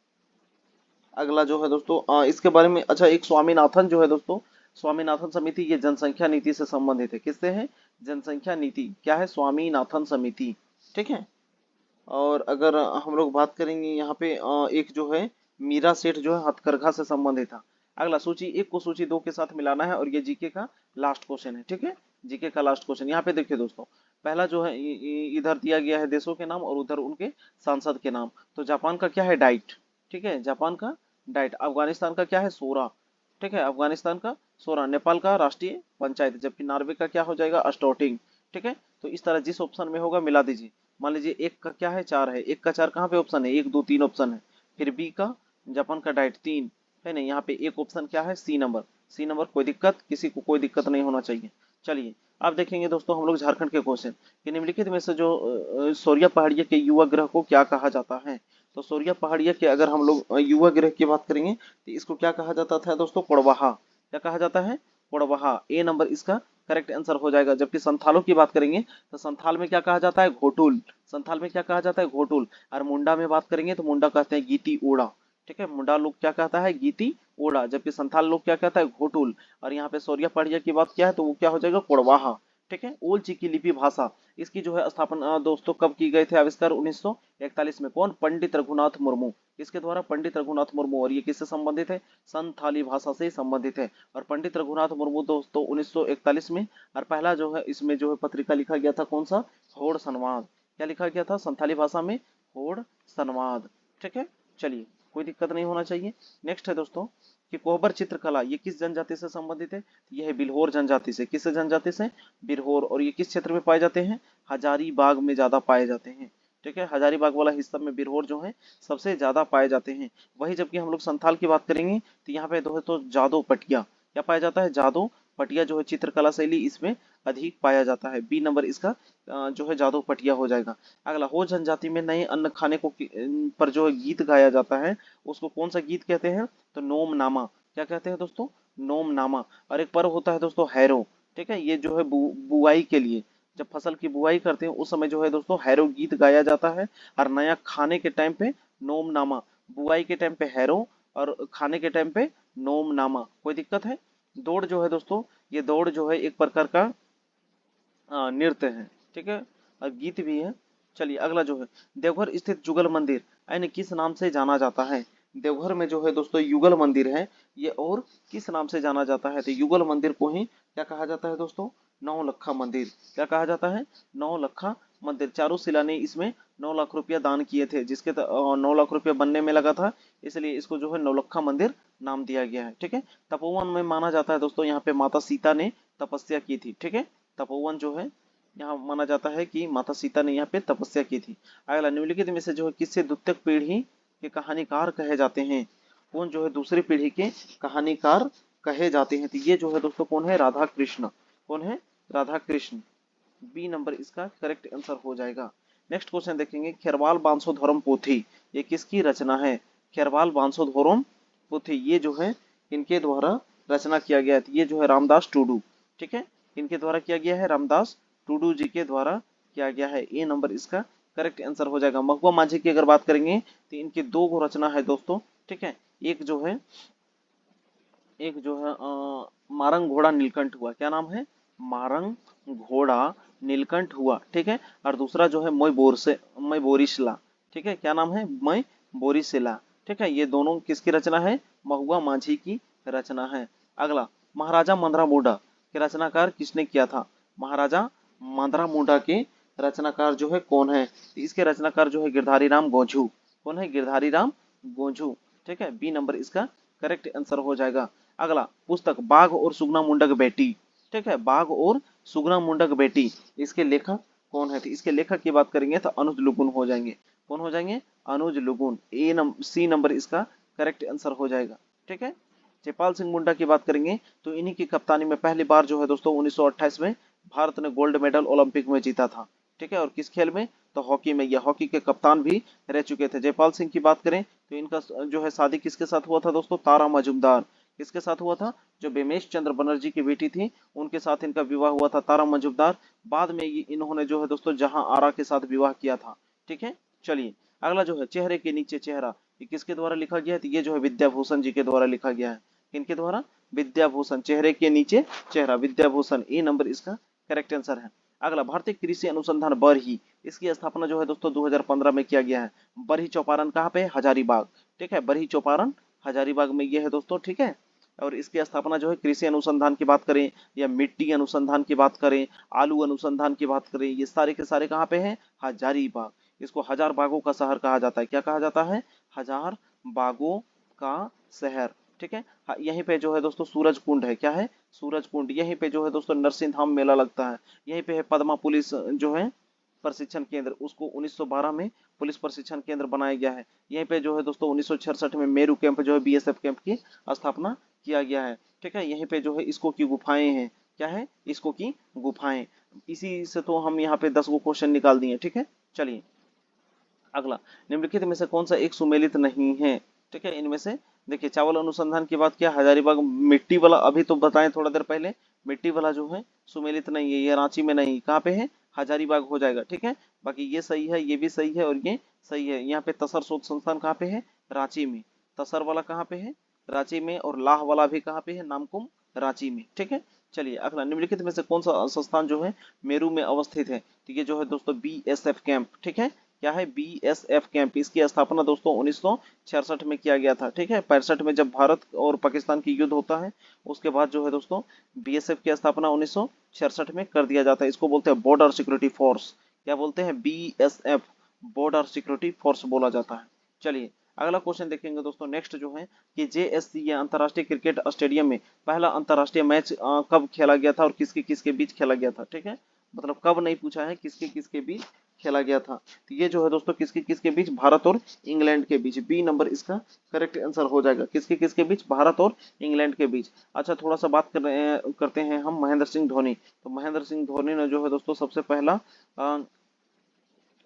अगला जो है दोस्तों इसके बारे में, अच्छा, एक स्वामीनाथन जो है दोस्तों, स्वामीनाथन समिति ये जनसंख्या नीति से संबंधित है। किससे है, जनसंख्या नीति। क्या है, स्वामीनाथन समिति। ठीक है, और अगर हम लोग बात करेंगे यहाँ पे एक जो है मीरा सेठ जो है हथकरघा से संबंधित था। अगला, सूची एक को सूची दो के साथ मिलाना है, और ये जीके का लास्ट क्वेश्चन है। ठीक है, जीके का लास्ट क्वेश्चन यहाँ पे देखिए दोस्तों, पहला जो है इधर दिया गया है देशों के नाम और उधर उनके सांसद के नाम। तो जापान का क्या है, डाइट। ठीक है, जापान का डाइट। अफगानिस्तान का क्या है, सोरा। ठीक है, अफगानिस्तान का सोरा। नेपाल का राष्ट्रीय पंचायत, जबकि नॉर्वे का क्या हो जाएगा, अस्टोटिंग। ठीक है, तो इस तरह जिस ऑप्शन में होगा मिला दीजिए। मान लीजिए एक का क्या है, चार है, एक का चार कहाँ पे ऑप्शन है, एक दो तीन ऑप्शन है। फिर बी का जापान का डाइट तीन है नहीं, यहाँ पे एक ऑप्शन क्या है, सी नंबर। सी नंबर, कोई दिक्कत, किसी को कोई दिक्कत नहीं होना चाहिए। चलिए अब देखेंगे दोस्तों हम लोग झारखंड के क्वेश्चन कि निम्नलिखित में से जो सोरिया पहाड़िया के युवा ग्रह को क्या कहा जाता है। तो सोरिया पहाड़िया के अगर हम लोग युवा ग्रह की बात करेंगे तो इसको क्या कहा जाता था दोस्तों, कोड़वाहा। क्या कहा जाता है, कोड़वाहा। ए नंबर इसका करेक्ट आंसर हो जाएगा। जबकि संथालों की बात करेंगे तो संथाल में क्या कहा जाता है, घोटुल। संथाल में क्या कहा जाता है, घोटुल। और मुंडा में बात करेंगे तो मुंडा कहते हैं गीती ओड़ा। ठीक है, मुंडा लोग क्या कहता है, गीती ओड़ा, जबकि संथाल लोग क्या कहता है, घोटुल। और यहाँ पे सोरिया पहाड़िया की बात क्या है तो वो क्या हो जाएगा, कोड़वाहा। ठीक है, ओल चिकी लिपि भाषा, इसकी जो है स्थापना दोस्तों कब की गई थे, आविष्कार 1941 में। कौन, पंडित रघुनाथ मुर्मू। इसके द्वारा, पंडित रघुनाथ मुर्मू। और ये किससे संबंधित है, संथाली भाषा से संबंधित है। और पंडित रघुनाथ मुर्मू दोस्तों 1941 में, और पहला जो है इसमें जो है पत्रिका लिखा गया था कौन सा, होड़ संवाद। क्या लिखा गया था संथाली भाषा में, होड़ संवाद। ठीक है, चलिए कोई दिक्कत नहीं होना चाहिए। नेक्स्ट है दोस्तों कि कोहबर चित्रकला ये किस जनजाति से संबंधित है, यह है बिल्होर जनजाति से। किस जनजाति से, बिल्होर। और ये किस क्षेत्र में पाए जाते हैं, हजारीबाग में ज्यादा पाए जाते हैं। ठीक है, हजारीबाग वाला हिस्सा में बिल्होर जो है सबसे ज्यादा पाए जाते हैं। वही जबकि हम लोग संथाल की बात करेंगे तो यहाँ पे दोस्तों जादो पटिया क्या पाया जाता है, जादो पटिया जो है चित्रकला शैली इसमें अधिक पाया जाता है। बी नंबर इसका जो है जादो पटिया हो जाएगा। अगला, हो जनजाति में नए अन्न खाने को पर जो है गीत गाया जाता है उसको कौन सा गीत कहते हैं, तो नोम नामा। क्या कहते हैं दोस्तों, नोम नामा। और एक पर्व होता है दोस्तों हैरो। ठीक है, ये जो है बुआई के लिए, जब फसल की बुआई करते हैं उस समय जो है दोस्तों हैरो गीत गाया जाता है। और नया खाने के टाइम पे नोम नामा, बुआई के टाइम पे हैरो और खाने के टाइम पे नोम नामा। कोई दिक्कत है। दौड़ जो है दोस्तों, ये दौड़ जो है एक प्रकार का नृत्य है। ठीक है, और गीत भी है। चलिए अगला जो है देवघर स्थित जुगल मंदिर यानी किस नाम से जाना जाता है। देवघर में जो है दोस्तों युगल मंदिर है ये, और किस नाम से जाना जाता है, तो युगल मंदिर को ही क्या कहा जाता है दोस्तों, नौलखा मंदिर। क्या कहा जाता है, नौलखा मंदिर। चारों शिला ने इसमें 9 लाख रुपया दान किए थे, जिसके 9 लाख रुपया बनने में लगा था, इसलिए इसको जो है नौलखा मंदिर नाम दिया गया है। ठीक है, तपोवन में माना जाता है दोस्तों यहाँ पे माता सीता ने तपस्या की थी। ठीक है, तपोवन जो है यहाँ माना जाता है कि माता सीता ने यहाँ पे तपस्या की थी। अगला, निम्नलिखित में से जो है किससे द्वितीय पीढ़ी के कहानीकार कहे जाते हैं, कौन जो है दूसरी पीढ़ी के कहानीकार कहे जाते हैं, तो ये जो है दोस्तों कौन है, राधा कृष्ण। कौन है, राधा कृष्ण। बी नंबर इसका करेक्ट आंसर हो जाएगा। नेक्स्ट क्वेश्चन देखेंगे, खेरवाल बांसोधोरम पोथी ये किसकी रचना है। खेरवाल बांसोधोरम पोथी ये जो है इनके द्वारा रचना किया गया है, ये जो है रामदास टूडू। ठीक है, इनके द्वारा किया गया है, रामदास टूडू जी के द्वारा किया गया है। ए नंबर इसका करेक्ट आंसर हो जाएगा। महुआ माझी की अगर बात करेंगे तो इनकी दो गो रचना है दोस्तों। ठीक है, एक जो है मारंग घोड़ा नीलकंठ हुआ। क्या नाम है, मारंग घोड़ा नीलकंठ हुआ, ठीक है। और दूसरा जो है मैं बोरिसला, ठीक है, क्या नाम है, मैं बोरिसला, ठीक है। ये दोनों किसकी रचना है, महुआ माझी की रचना है। अगला, महाराजा मंदरा मुंडा के रचनाकार किसने किया था, महाराजा मंदरा मुंडा के रचनाकार जो है कौन है, इसके रचनाकार जो है गिरधारी राम गोंझू, कौन है, गिरधारी राम गोंझू, ठीक है। बी नंबर इसका करेक्ट आंसर हो जाएगा। अगला, पुस्तक बाघ और सुगना मुंडक बेटी, ठीक है, बाघ और सुगना मुंडक बेटी, इसके लेखक कौन है, तो इसके लेखक की बात करेंगे तो अनुज लुगुन हो जाएंगे, कौन हो जाएंगे, अनुज लुगुन। सी नंबर इसका करेक्ट आंसर हो जाएगा, ठीक है। जयपाल सिंह मुंडा की बात करेंगे तो इन्हीं की कप्तानी में पहली बार जो है दोस्तों 1928 में भारत ने गोल्ड मेडल ओलंपिक में जीता था, ठीक है। और किस खेल में, तो हॉकी में, यह हॉकी के कप्तान भी रह चुके थे। जयपाल सिंह की बात करें तो इनका जो है शादी किसके साथ हुआ था दोस्तों, तारा मजुमदार, किसके साथ हुआ था, जो बेमेश चंद्र बनर्जी की बेटी थी उनके साथ इनका विवाह हुआ था, तारा मजुमदार। बाद में इन्होंने जो है दोस्तों जहां आरा के साथ विवाह किया था, ठीक है। चलिए, अगला जो है चेहरे के नीचे चेहरा, ये किसके द्वारा लिखा गया है, तो ये जो है विद्याभूषण जी के द्वारा लिखा गया है, किनके द्वारा, विद्याभूषण। चेहरे के नीचे चेहरा, विद्याभूषण, ए नंबर इसका करेक्ट आंसर है। अगला, भारतीय कृषि अनुसंधान बरही, इसकी स्थापना जो है दोस्तों 2015 में किया गया है। बरही चौपारण कहाँ पे है, हजारीबाग, ठीक है, बरही चौपारण हजारीबाग में ये है दोस्तों, ठीक है। और इसकी स्थापना जो है कृषि अनुसंधान की बात करें या मिट्टी अनुसंधान की बात करें, आलू अनुसंधान की बात करें, ये सारे के सारे कहाँ पे हैं, हजारीबाग। इसको हजार बागों का शहर कहा जाता है, क्या कहा जाता है, हजार बागों का शहर, ठीक है। यहीं पे जो है दोस्तों सूरज कुंड है, क्या है, सूरज कुंड। यहीं पे जो है दोस्तों नरसिंह धाम मेला लगता है। यहीं पे है पद्मा पुलिस जो है प्रशिक्षण केंद्र, उसको 1912 में पुलिस प्रशिक्षण केंद्र बनाया गया है। यहीं पे जो है दोस्तों 1966 में मेरू कैंप जो है बीएसएफ कैंप की स्थापना किया गया है, ठीक है। यहीं पे जो है इसको की गुफाएं हैं, क्या है, इसको की गुफाएं। इसी से तो हम यहाँ पे 10 गो क्वेश्चन निकाल दिए, ठीक है। चलिए, अगला, निम्नलिखित में से कौन सा एक सुमेलित नहीं है, ठीक है। इनमें से देखिए, चावल अनुसंधान की बात किया, हजारीबाग। मिट्टी वाला अभी तो बताएं थोड़ा देर पहले, मिट्टी वाला जो है सुमेलित नहीं है, ये रांची में नहीं, कहाँ पे है, हजारीबाग हो जाएगा, ठीक है। बाकी ये सही है, ये भी सही है और ये सही है। यहाँ पे तसर शोध संस्थान कहाँ पे है, रांची में। तसर वाला कहाँ पे है, रांची में। और लाह वाला भी कहाँ पे है, नामकुम, रांची में, ठीक है। चलिए, अगला, निम्नलिखित में से कौन सा संस्थान जो है मेरू में अवस्थित है, तो ये जो है दोस्तों बीएसएफ कैंप, ठीक है। क्या है, बीएसएफ कैंप। इसकी स्थापना दोस्तों 1966 में किया गया था, ठीक है। 65 में जब भारत और पाकिस्तान की युद्ध होता है उसके बाद जो है दोस्तों बीएसएफ की स्थापना 1966 में कर दिया जाता है। इसको बोलते हैं बॉर्डर सिक्योरिटी फोर्स, क्या बोलते हैं, बीएसएफ, बॉर्डर सिक्योरिटी फोर्स बोला जाता है। चलिए, अगला क्वेश्चन देखेंगे दोस्तों, नेक्स्ट जो है कि जेएससी या अंतर्राष्ट्रीय क्रिकेट स्टेडियम में पहला अंतर्राष्ट्रीय मैच कब खेला गया था और किसके किसके बीच खेला गया था, ठीक है। मतलब कब नहीं पूछा है, किसके किसके बीच खेला गया था। तो ये जो है दोस्तों किसके किसके बीच, भारत और इंग्लैंड के बीच। बी नंबर इसका करेक्ट आंसर हो जाएगा, किसके किसके बीच, भारत और इंग्लैंड के बीच। अच्छा, थोड़ा सा बात करते हैं हम महेंद्र सिंह धोनी। तो महेंद्र सिंह धोनी ने जो है दोस्तों सबसे पहला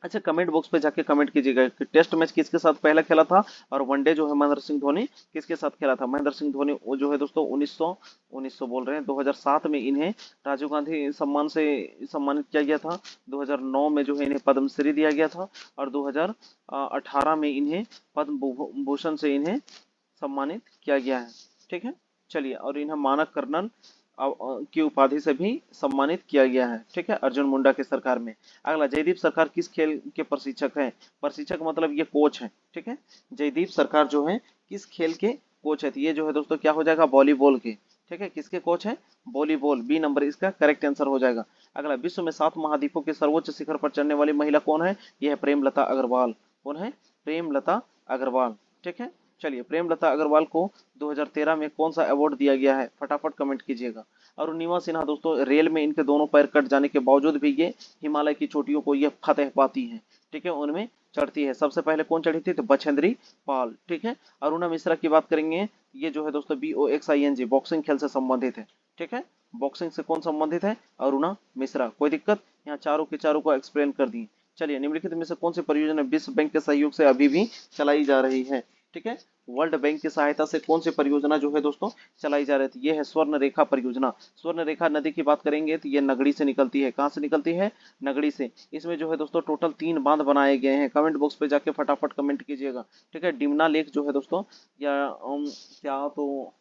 अच्छा, कमेंट बॉक्स पे जाके कमेंट कीजिएगा कि टेस्ट मैच किसके साथ पहला खेला था और वनडे जो है महेंद्र सिंह धोनी किसके साथ खेला था। महेंद्र सिंह धोनी वो जो है दोस्तों 1900 बोल रहे हैं 2007 में इन्हें राजीव गांधी सम्मान से सम्मानित किया गया था। 2009 में जो है इन्हें पद्मश्री दिया गया था और 2018 में इन्हें पद्म भूषण से इन्हें सम्मानित किया गया है, ठीक है। चलिए, और इन्हें मानक कर्नल की उपाधि से भी सम्मानित किया गया है, ठीक है, अर्जुन मुंडा की सरकार में। अगला, जयदीप सरकार किस खेल के प्रशिक्षक हैं, प्रशिक्षक मतलब ये कोच है, ठीक है। जयदीप सरकार जो है किस खेल के कोच है, तो ये जो है दोस्तों क्या हो जाएगा, वॉलीबॉल के, ठीक है। किसके कोच है, वॉलीबॉल, बी नंबर इसका करेक्ट आंसर हो जाएगा। अगला, विश्व में 7 महाद्वीपों के सर्वोच्च शिखर पर चढ़ने वाली महिला कौन है, यह है प्रेमलता अग्रवाल। कौन है, प्रेमलता अग्रवाल, ठीक है। चलिए, प्रेमलता अग्रवाल को 2013 में कौन सा अवार्ड दिया गया है, फटाफट कमेंट कीजिएगा। अरुणिमा सिन्हा दोस्तों रेल में इनके दोनों पैर कट जाने के बावजूद भी ये हिमालय की चोटियों को ये फतेह पाती हैं, ठीक है, उनमें चढ़ती है। सबसे पहले कौन चढ़ी थी, तो बछेंद्री पाल, ठीक है। अरुणा मिश्रा की बात करेंगे, ये जो है दोस्तों BOXING बॉक्सिंग खेल से संबंधित है, ठीक है। बॉक्सिंग से कौन संबंधित है, अरुणा मिश्रा। कोई दिक्कत, यहाँ चारों के चारों को एक्सप्लेन कर दी। चलिए, निम्नलिखित में से कौन सी परियोजना विश्व बैंक के सहयोग से अभी भी चलाई जा रही है, ठीक है। वर्ल्ड बैंक की सहायता से कौन सी परियोजना जो है दोस्तों चलाई जा रही थी, ये है स्वर्ण रेखा परियोजना। स्वर्ण रेखा नदी की बात करेंगे तो ये नगड़ी से निकलती है, कहाँ से निकलती है, नगड़ी से। इसमें जो है दोस्तों टोटल 3 बांध बनाए गए हैं। कमेंट बॉक्स पे जाके फटाफट कमेंट कीजिएगा, ठीक है। डिमना लेक जो है दोस्तों या क्या तो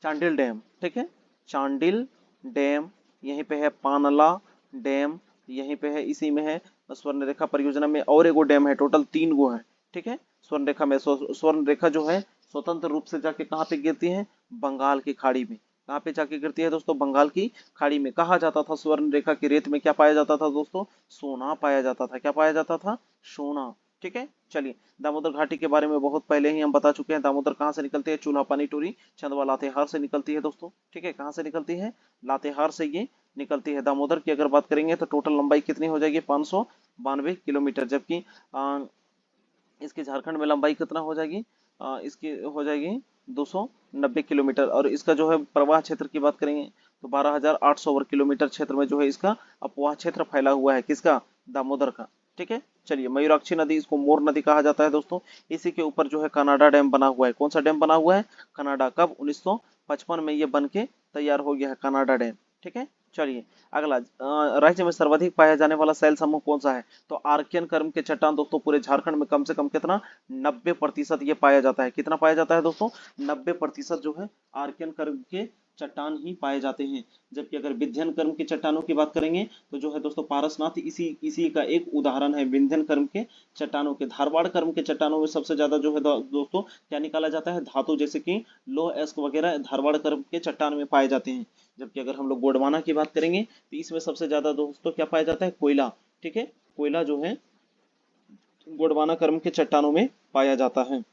चांडिल डैम, ठीक है, चांडिल डैम। यहीं पे है पानला डैम, यहीं पे है, इसी में है। स्वर्ण रेखा परियोजना में और एगो डैम है, टोटल 3 गो है, ठीक है। स्वर्ण रेखा में स्वर्ण रेखा जो है स्वतंत्र रूप से जाके कहाँ पे गिरती है, बंगाल की खाड़ी में। कहाँ पे जाके गिरती है दोस्तों, बंगाल की खाड़ी में। कहा जाता था स्वर्ण रेखा की रेत में क्या पाया जाता था दोस्तों, सोना पाया जाता था। क्या पाया जाता था, सोना, ठीक है। चलिए, दामोदर घाटी के बारे में बहुत पहले ही हम बता चुके हैं। दामोदर कहाँ से निकलती है, चूल्हा पानी टोरी चंदवा लातेहार से निकलती है दोस्तों, ठीक है। कहाँ से निकलती है, लातेहार से ये निकलती है। दामोदर की अगर बात करेंगे तो टोटल लंबाई कितनी हो जाएगी, 592 किलोमीटर, जबकि इसकी झारखंड में लंबाई कितना हो जाएगी, इसकी हो जाएगी 290 किलोमीटर। और इसका जो है प्रवाह क्षेत्र की बात करेंगे तो 12,800 वर्ग किलोमीटर क्षेत्र में जो है इसका अपवाह क्षेत्र फैला हुआ है, किसका, दामोदर का, ठीक है। चलिए, मयूराक्षी नदी, इसको मोर नदी कहा जाता है दोस्तों। इसी के ऊपर जो है कनाडा डैम बना हुआ है। कौन सा डैम बना हुआ है, कनाडा। कब, 1955 में ये बन के तैयार हो गया है कनाडा डैम, ठीक है। चलिए, अगला, राज्य में सर्वाधिक पाया जाने वाला शैल समूह कौन सा है, तो आर्कियन कर्म के चट्टान दोस्तों पूरे झारखंड में कम से कम कितना, 90% ये पाया जाता है। कितना पाया जाता है दोस्तों, 90% जो है आर्कियन कर्म के चट्टान ही पाए जाते हैं। जबकि अगर विंध्यन कर्म की चट्टानों की बात करेंगे तो जो है दोस्तों पारसनाथ इसी इसी का एक उदाहरण है। विंध्यन कर्म के चट्टानों के, धारवाड़ कर्म के चट्टानों में सबसे ज्यादा जो है दोस्तों क्या निकाला जाता है, धातु, जैसे कि लोह एस्क वगैरह धारवाड़ कर्म के चट्टान में पाए जाते हैं। जबकि अगर हम लोग गोंडवाना की बात करेंगे तो इसमें सबसे ज्यादा दोस्तों क्या पाया जाता है, कोयला, ठीक है। कोयला जो है गोंडवाना कर्म के चट्टानों में पाया जाता है।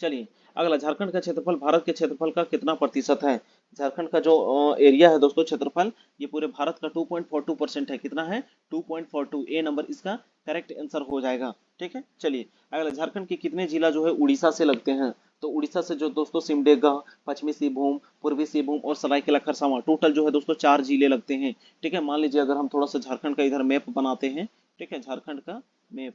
चलिए, अगला, झारखंड का क्षेत्रफल भारत के क्षेत्रफल का कितना प्रतिशत है। झारखंड का जो एरिया है दोस्तों, क्षेत्रफल, ये पूरे भारत का 2.42% है। कितना है, 2.42। ए नंबर इसका करेक्ट आंसर हो जाएगा, ठीक है। चलिए, अगला, झारखंड के कितने जिला जो है उड़ीसा से लगते हैं, तो उड़ीसा से जो दोस्तों सिमडेगा, पश्चिमी सिंहभूम, पूर्वी सिंहभूम और सरायकेला खरसावां, टोटल जो है दोस्तों 4 जिले लगते हैं, ठीक है। मान लीजिए अगर हम थोड़ा सा झारखंड का इधर मैप बनाते हैं, ठीक है, झारखंड का मैप,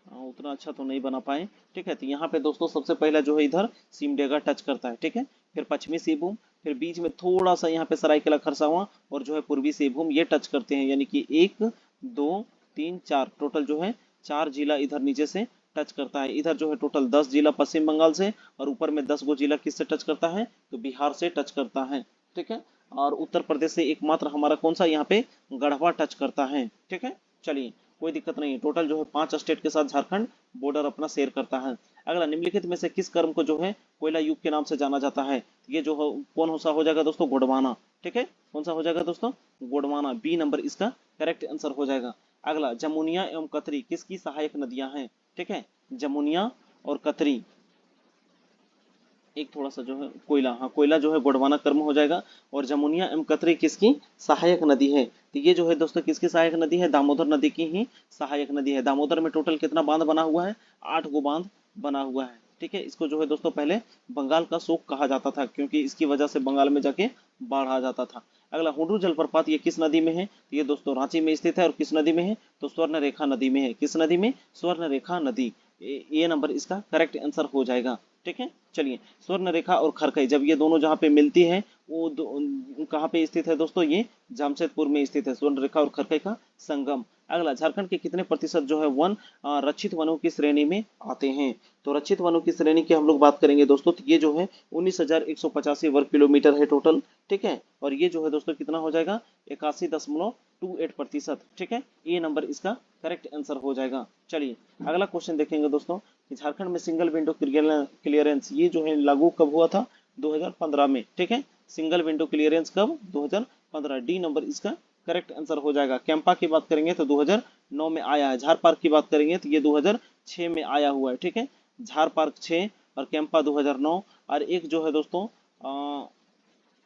उतना अच्छा तो नहीं बना पाए, ठीक है। तो यहाँ पे दोस्तों सबसे पहला जो है इधर सिमडेगा टच करता है, ठीक है। फिर पश्चिमी सिंहभूम, फिर बीच में थोड़ा सा यहाँ पे सरायकेला खरसावां और जो है पूर्वी सिंहभूम, ये टच करते हैं। यानी कि 1 2 3 4, टोटल जो है 4 जिला इधर नीचे से टच करता है। इधर जो है टोटल 10 जिला पश्चिम बंगाल से, और ऊपर में 10 गो जिला किससे टच करता है, तो बिहार से टच करता है, ठीक है। और उत्तर प्रदेश से एकमात्र हमारा कौन सा यहाँ पे गढ़वा टच करता है, ठीक है। चलिए, कोई दिक्कत नहीं है। टोटल जो है 5 स्टेट के साथ झारखंड बॉर्डर अपना शेयर करता है। अगला, निम्नलिखित में से किस कर्म को जो है कोयला युग के नाम से जाना जाता है, ये जो है कौन सा हो जाएगा दोस्तों, गोंडवाना, ठीक है। कौन सा हो जाएगा दोस्तों, गोंडवाना। बी नंबर इसका करेक्ट आंसर हो जाएगा। अगला, जमुनिया एवं कतरी किसकी सहायक नदियां हैं, ठीक है। जमुनिया और कतरी, एक थोड़ा सा जो है कोयला, हाँ, कोयला जो है गोंडवाना कर्म हो जाएगा। और जमुनिया एवं कतरी किसकी सहायक नदी है, तो ये जो है दोस्तों किसकी सहायक नदी है, दामोदर नदी की ही सहायक नदी है। दामोदर में टोटल कितना बांध बना हुआ है, 8 गो बांध बना हुआ है, ठीक है। इसको जो है दोस्तों पहले बंगाल का शोक कहा जाता था, क्योंकि इसकी वजह से बंगाल में जाके बाढ़ आ जाता था। अगला, हुडू जलप्रपात ये किस नदी में है, तो ये दोस्तों रांची में स्थित है। और किस नदी में है, तो स्वर्ण रेखा नदी में है। किस नदी में, स्वर्ण रेखा नदी। ये नंबर इसका करेक्ट आंसर हो जाएगा, ठीक है। चलिए, स्वर्ण रेखा और खरकई, जब ये दोनों जहाँ पे मिलती है वो कहाँ पे स्थित है दोस्तों, ये जमशेदपुर में स्थित है, स्वर्ण रेखा और खरकई का संगम। अगला, झारखंड के कितने प्रतिशत जो है वन रक्षित वनों की श्रेणी में आते हैं, तो रक्षित वनों की श्रेणी की हम लोग बात करेंगे दोस्तों, तो ये जो है 19,185 वर्ग किलोमीटर है टोटल, ठीक है। और ये जो है दोस्तों कितना हो जाएगा, 81.28%, ठीक है। ये नंबर इसका करेक्ट आंसर हो जाएगा। चलिए, अगला क्वेश्चन देखेंगे दोस्तों कि झारखंड में सिंगल विंडो क्लियरेंस ये जो है लागू कब हुआ था, 2015 में, ठीक है। सिंगल विंडो क्लियरेंस कब, 2015। डी नंबर इसका करेक्ट आंसर हो जाएगा। कैंपा की बात करेंगे तो 2009 में आया है। झार पार्क की बात करेंगे तो ये 2006 में आया हुआ है, ठीक है। झार पार्क 6 और कैंपा 2009। और एक जो है दोस्तों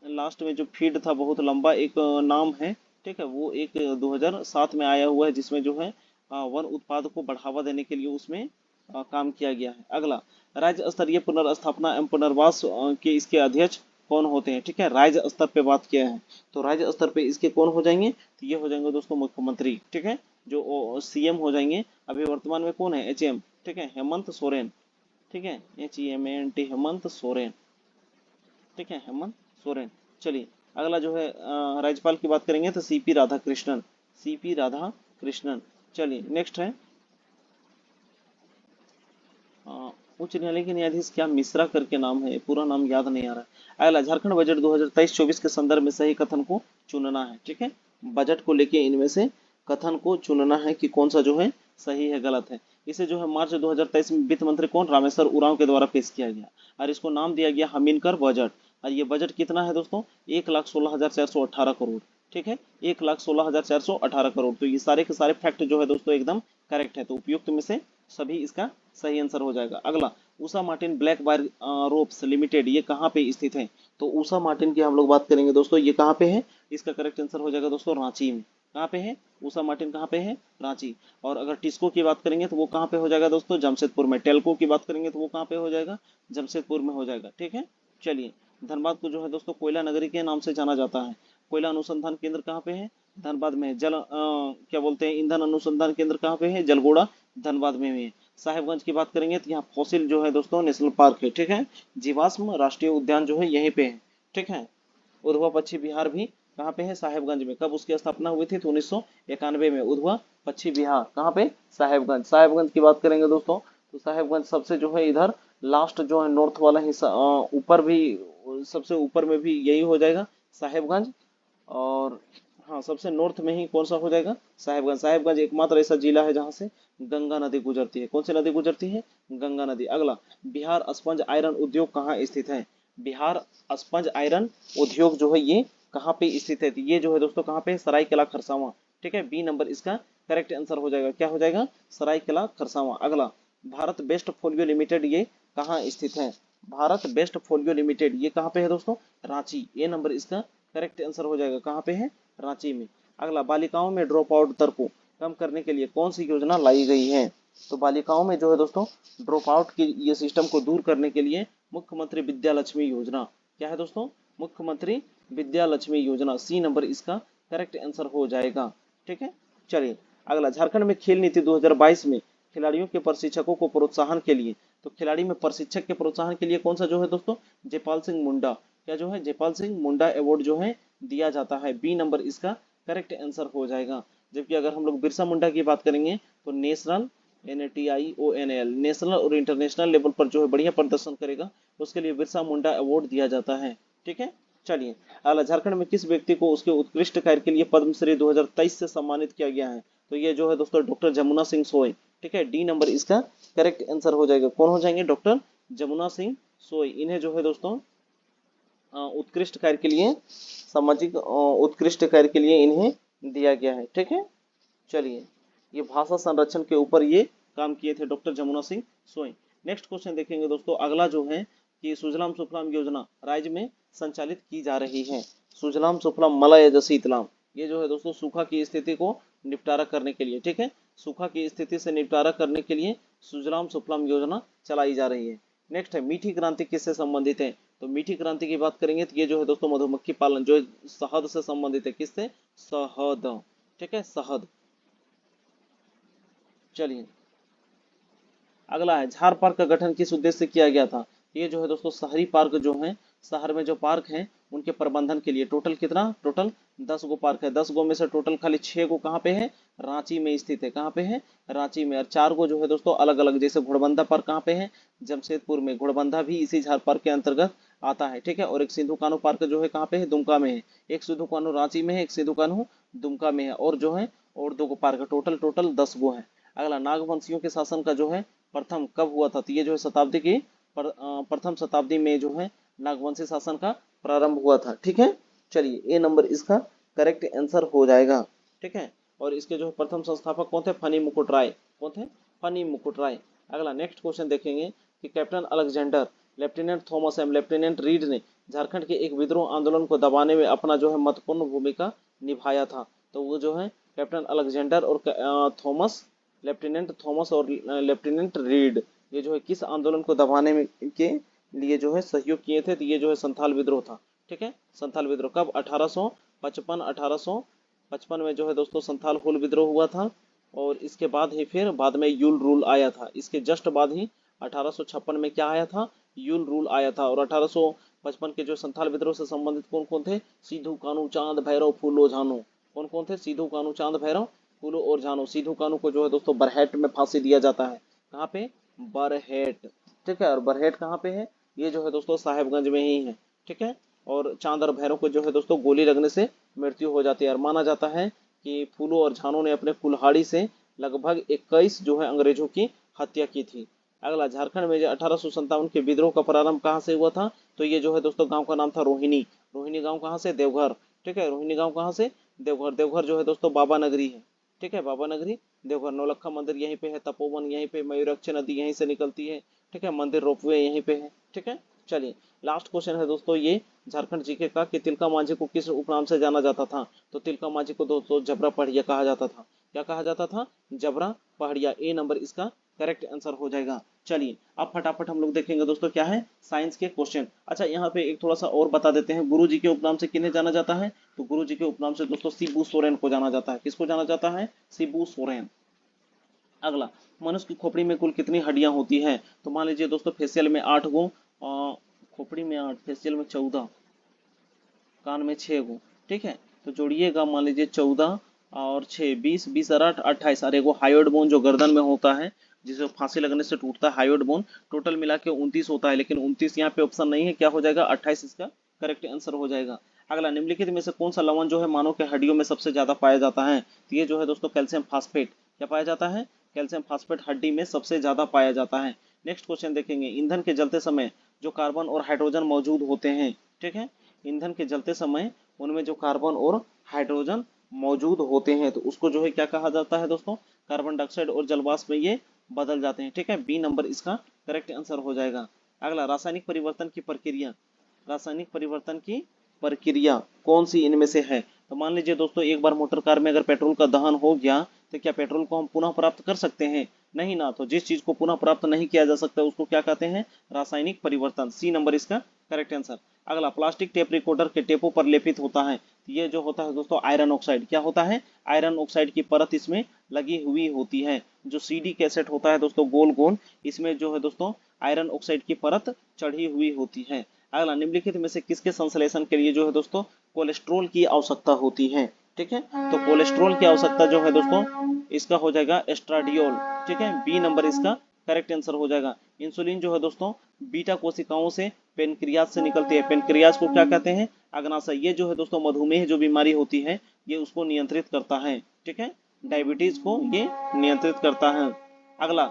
लास्ट में जो फीड था बहुत लंबा एक नाम है, ठीक है, वो एक 2007 में आया हुआ है, जिसमें जो है वन उत्पाद को बढ़ावा देने के लिए उसमें काम किया गया है। अगला, राज्य स्तरीय पुनर्स्थापना एवं पुनर्वास के इसके अध्यक्ष कौन होते हैं, ठीक है। राज्य स्तर पे बात किया है तो राज्य स्तर पे इसके कौन हो जाएंगे, तो ये हो जाएंगे दोस्तों मुख्यमंत्री, ठीक है, जो सीएम हो जाएंगे। अभी वर्तमान में कौन है, एचएम, ठीक है, हेमंत सोरेन, ठीक है, HEMANT, हेमंत सोरेन, ठीक है, हेमंत सोरेन। चलिए, अगला जो है राज्यपाल की बात करेंगे तो सीपी राधाकृष्णन, सीपी राधाकृष्णन। चलिए, नेक्स्ट है उच्च न्यायालय के न्यायाधीश क्या मिश्रा करके नाम है, पूरा नाम याद नहीं आ रहा है। अगला, झारखंड बजट 2023-24 के संदर्भ में सही कथन को चुनना है। ठीक है, बजट को लेके इनमें से कथन को चुनना है कि कौन सा जो है सही है गलत है। इसे जो है मार्च 2023 में वित्त मंत्री कौन, रामेश्वर उरांव के द्वारा पेश किया गया और इसको नाम दिया गया हमीनकर बजट। और ये बजट कितना है दोस्तों, 1,16,418 करोड़। ठीक है, 1,16,418 करोड़। तो ये सारे के सारे फैक्ट जो है दोस्तों एकदम करेक्ट है, तो उपयुक्त में से सभी इसका सही आंसर हो जाएगा। अगला, Usha Martin black bar ropes limited ये कहाँ पे स्थित है। तो उषा मार्टिन की हम लोग बात करेंगे दोस्तों, ये कहाँ पे है, इसका करेक्ट आंसर हो जाएगा दोस्तों रांची में। कहाँ पे है उषा मार्टिन, कहाँ पे है, रांची। और अगर टिस्को की बात करेंगे तो वो कहाँ पे हो जाएगा दोस्तों, जमशेदपुर में। टेल्को की बात करेंगे तो वो कहाँ पे हो जाएगा, जमशेदपुर में हो जाएगा। ठीक है, चलिए, धनबाद को जो है दोस्तों कोयला नगरी के नाम से जाना जाता है। कोयला अनुसंधान केंद्र कहाँ पे है, धनबाद में। क्या बोलते हैं, ईंधन अनुसंधान केंद्र कहाँ पे है, जलगोड़ा धनबाद में है। साहेबगंज की बात करेंगे तो यहाँ फॉसिल जो है दोस्तों नेशनल पार्क है। ठीक है, जीवाश्म राष्ट्रीय उद्यान जो है यहीं पे है। ठीक है, उधवा पश्चिम बिहार भी कहाँ पे है, साहेबगंज में। कब उसकी स्थापना हुई थी, तो 1991 में। उधवा पश्चिम बिहार कहाँ पे, साहेबगंज। साहेबगंज की बात करेंगे दोस्तों तो साहेबगंज सबसे जो है इधर लास्ट जो है नॉर्थ वाला हिस्सा, ऊपर भी, सबसे ऊपर में भी यही हो जाएगा साहेबगंज। और हाँ, सबसे नॉर्थ में ही कौन सा हो जाएगा, साहेबगंज। साहेबगंज एकमात्र ऐसा जिला है जहाँ से गंगा नदी गुजरती है। कौन सी नदी गुजरती है, गंगा नदी। अगला, बिहार स्पंज आयरन उद्योग कहाँ स्थित है। बिहार स्पंज आयरन उद्योग जो है ये कहाँ पे स्थित है, तो ये जो है दोस्तों कहाँ पे, सरायकेला खरसावां। ठीक है, बी नंबर इसका करेक्ट आंसर हो जाएगा। क्या हो जाएगा, सरायकेला खरसावां। अगला, भारत बेस्ट फोलियो लिमिटेड ये कहाँ स्थित है। भारत बेस्ट फोलियो लिमिटेड ये कहाँ पे है दोस्तों, रांची। ए नंबर इसका करेक्ट आंसर हो जाएगा, कहाँ पे है, रांची में। अगला, बालिकाओं में ड्रॉप आउट दर को कम करने के लिए कौन सी योजना लाई गई है। तो बालिकाओं में जो है दोस्तों ड्रॉप आउट की ये सिस्टम को दूर करने के लिए मुख्यमंत्री विद्या लक्ष्मी योजना। क्या है दोस्तों, मुख्यमंत्री विद्या लक्ष्मी योजना। सी नंबर इसका करेक्ट आंसर हो जाएगा। ठीक है, चलिए अगला, झारखंड में खेल नीति 2022 में खिलाड़ियों के प्रशिक्षकों को प्रोत्साहन के लिए, तो खिलाड़ी में प्रशिक्षक के प्रोत्साहन के लिए कौन सा जो है दोस्तों, जयपाल सिंह मुंडा। क्या जो है, जयपाल सिंह मुंडा अवार्ड जो है दिया जाता है। बी नंबर इसका करेक्ट आंसर हो जाएगा। जबकि अगर हम लोग बिरसा मुंडा की बात करेंगे तो नेशनल, NATIONAL, नेशनल और इंटरनेशनल लेवल पर जो है बढ़िया प्रदर्शन करेगा उसके लिए बिरसा मुंडा अवार्ड दिया जाता है। ठीक है, चलिए अगला, झारखंड में किस व्यक्ति को उसके उत्कृष्ट कार्य के लिए पद्मश्री 2023 से सम्मानित किया गया है। तो ये जो है दोस्तों डॉक्टर जमुना सिंह सोई। ठीक है, डी नंबर इसका करेक्ट आंसर हो जाएगा। कौन हो जाएंगे, डॉक्टर जमुना सिंह सोई। इन्हें जो है दोस्तों उत्कृष्ट कार्य के लिए, सामाजिक उत्कृष्ट कार्य के लिए इन्हें दिया गया है। ठीक है, चलिए, ये भाषा संरक्षण के ऊपर ये काम किए थे डॉक्टर जमुना सिंह सोई। नेक्स्ट क्वेश्चन देखेंगे दोस्तों, अगला जो है कि सुजलाम सुफलाम योजना राज्य में संचालित की जा रही है। सुजलाम सुफलाम मलय शीतलाम, ये जो है दोस्तों सूखा की स्थिति को निपटारा करने के लिए, ठीक है, सूखा की स्थिति से निपटारा करने के लिए सुजलाम सुफलाम योजना चलाई जा रही है। नेक्स्ट है, मीठी क्रांति किससे संबंधित है। तो मीठी क्रांति की बात करेंगे तो ये जो है दोस्तों मधुमक्खी पालन जो शहद से संबंधित है। किससे, शहद। ठीक है, शहद। चलिए अगला है, झार पार्क का गठन किस उद्देश्य से किया गया था। ये जो है दोस्तों शहरी पार्क जो है, शहर में जो पार्क हैं उनके प्रबंधन के लिए। टोटल कितना, टोटल 10 गो पार्क है। 10 गो में से टोटल खाली 6 गो कहाँ पे है, रांची में स्थित है। कहाँ पे है, रांची में। और 4 गो जो है दोस्तों अलग अलग, जैसे घोड़बंदा पार्क कहाँ पे है, जमशेदपुर में। घोड़बंदा भी इसी झार पार्क के अंतर्गत आता है। ठीक है, और एक सिंधु कान्हू पार्क जो है कहाँ पे है, दुमका में है। एक सिंधु कान्हू रांची में है, एक सिंधु कान्हू दुमका में है। और जो है और 2 गो पार्क, टोटल टोटल 10 गो है। अगला, नागवंशियों के शासन का जो है प्रथम कब हुआ था। तो ये जो है शताब्दी की प्रथम शताब्दी में जो है नागवंशी शासन का प्रारंभ हुआ था। ठीक है, चलिए ए नंबर इसका करेक्ट आंसर हो जाएगा। ठीक है, और इसके जो प्रथम संस्थापक कौन थे, फनी मुकुट राय। कौन थे, फनी मुकुट राय। अगला नेक्स्ट क्वेश्चन देखेंगे कि कैप्टन अलेक्जेंडर, लेफ्टिनेंट थॉमस एवं लेफ्टिनेंट रीड ने झारखंड के एक विद्रोह आंदोलन को दबाने में अपना जो है महत्वपूर्ण भूमिका निभाया था। तो वो जो है कैप्टन अलेक्जेंडर और थॉमस, लेफ्टिनेंट थॉमस और लेफ्टिनेंट रीड, ये जो है किस आंदोलन को दबाने में के लिए जो है सहयोग किए थे। तो ये जो है संथाल विद्रोह था। ठीक है, संथाल विद्रोह कब, 1855 में जो है दोस्तों संथाल हुल विद्रोह हुआ था। और इसके बाद ही फिर बाद में यूल रूल आया था। इसके जस्ट बाद ही 1856 में क्या आया था, यूल रूल आया था। और 1855 के जो संथाल विद्रोह से संबंधित कौन कौन थे, सिद्धू कानू चांद भैरव फूलो झानो। कौन कौन थे, सिद्धू कानू चांद भैरव फूलो और झानो। सिद्धू कानू को जो है दोस्तों बरहेट में फांसी दिया जाता है। कहाँ पे, बरहेट। ठीक है। और बरहेट कहाँ पे है, ये जो है दोस्तों साहेबगंज में ही है, ठीक है। और चांद और भैरव को जो है दोस्तों गोली लगने से मृत्यु हो जाती है। और माना जाता है कि फूलों और झानों ने अपने कुल्हाड़ी से लगभग 21 जो है अंग्रेजों की हत्या की थी। अगला, झारखंड में जो 1857 के विद्रोह का प्रारंभ कहाँ से हुआ था, तो ये जो है दोस्तों गांव का नाम था रोहिणी। रोहिणी गांव कहाँ से, देवघर, ठीक है। रोहिणी गांव कहाँ से, देवघर। देवघर जो है दोस्तों बाबा नगरी है, ठीक है, बाबा नगरी देवघर। नौलखा मंदिर यहीं पे है, तपोवन यहीं पे, मयूरक्ष नदी यहीं से निकलती है, ठीक है। मंदिर रोपवे यहीं पे है, ठीक है। चलिए लास्ट क्वेश्चन है दोस्तों ये झारखंड जीके का कि तिलका मांझी को किस उपनाम से जाना जाता था, तो तिलका मांझी को दोस्तों जबरा पहाड़िया कहा जाता था। क्या कहा जाता था, जबरा पहाड़िया। ए नंबर इसका करेक्ट आंसर हो जाएगा। चलिए अब फटाफट हम लोग देखेंगे दोस्तों क्या है साइंस के क्वेश्चन। अच्छा यहाँ पे एक थोड़ा सा और बता देते हैं, गुरु जी के उपनाम से किन्हें जाना जाता है, तो गुरु जी के उपनाम से दोस्तों शिबू सोरेन को जाना जाता है। किसको जाना जाता है, शिबू सोरेन। अगला, मनुष्य की खोपड़ी में कुल कितनी हड्डियां होती हैं, तो मान लीजिए दोस्तों फेशियल में 8 गो, खोपड़ी में 8, फेशियल में 14, कान में 6 गो, ठीक है। तो जोड़िएगा, मान लीजिए 14 और 6, 20, 20 और 8, 28। और एगो हायोइड बोन जो गर्दन में होता है, जिसे फांसी लगने से टूटता है, हायोइड बोन। टोटल मिला के 29 होता है, लेकिन 29 यहाँ पे ऑप्शन नहीं है, क्या हो जाएगा 28 इसका करेक्ट आंसर हो जाएगा। अगला, निम्नलिखित में से कौन सा लवण जो है मानव के हड्डियों में सबसे ज्यादा पाया जाता है, तो ये जो है दोस्तों कैल्शियम फास्फेट। क्या पाया जाता है, कैल्शियम फास्फेट हड्डी में सबसे ज्यादा पाया जाता है। नेक्स्ट क्वेश्चन देखेंगे, ईंधन के जलते समय जो कार्बन और हाइड्रोजन मौजूद होते हैं, ठीक है, ईंधन के जलते समय उनमें जो कार्बन और हाइड्रोजन मौजूद होते हैं, तो उसको जो है क्या कहा जाता है दोस्तों, कार्बन डाइऑक्साइड और जलवाष्प में ये बदल जाते हैं, ठीक है। बी नंबर इसका करेक्ट आंसर हो जाएगा। अगला, रासायनिक परिवर्तन की प्रक्रिया, रासायनिक परिवर्तन की प्रक्रिया कौन सी इनमें से है, तो मान लीजिए दोस्तों एक बार मोटर कार में अगर पेट्रोल का दहन हो गया, तो क्या पेट्रोल को हम पुनः प्राप्त कर सकते हैं, नहीं ना। तो जिस चीज को पुनः प्राप्त नहीं किया जा सकता उसको क्या कहते हैं, रासायनिक परिवर्तन। सी नंबर इसका करेक्ट आंसर। अगला, प्लास्टिक टेप रिकॉर्डर के टेपों पर लेपित होता है, तो ये जो होता है दोस्तों आयरन ऑक्साइड। क्या होता है, आयरन ऑक्साइड की परत इसमें लगी हुई होती है। जो सीडी कैसेट होता है दोस्तों गोल गोल, इसमें जो है दोस्तों आयरन ऑक्साइड की परत चढ़ी हुई होती है। अगला, निम्नलिखित में से किसके संश्लेषण के लिए जो है दोस्तों कोलेस्ट्रोल की आवश्यकता होती है, ठीक है। तो कोलेस्ट्रोल की आवश्यकता जो है दोस्तों इसका हो जाएगा एस्ट्राडियोल, ठीक है। बी नंबर इसका करेक्ट आंसर हो जाएगा। इंसुलिन जो है दोस्तों बीटा कोशिकाओं से पेनक्रियाज से निकलती है। पेनक्रियाज को क्या कहते हैं, अग्नाशय। ये जो है दोस्तों मधुमेह जो बीमारी होती है ये उसको नियंत्रित करता है, ठीक है। डायबिटीज को ये नियंत्रित करता है। अगला,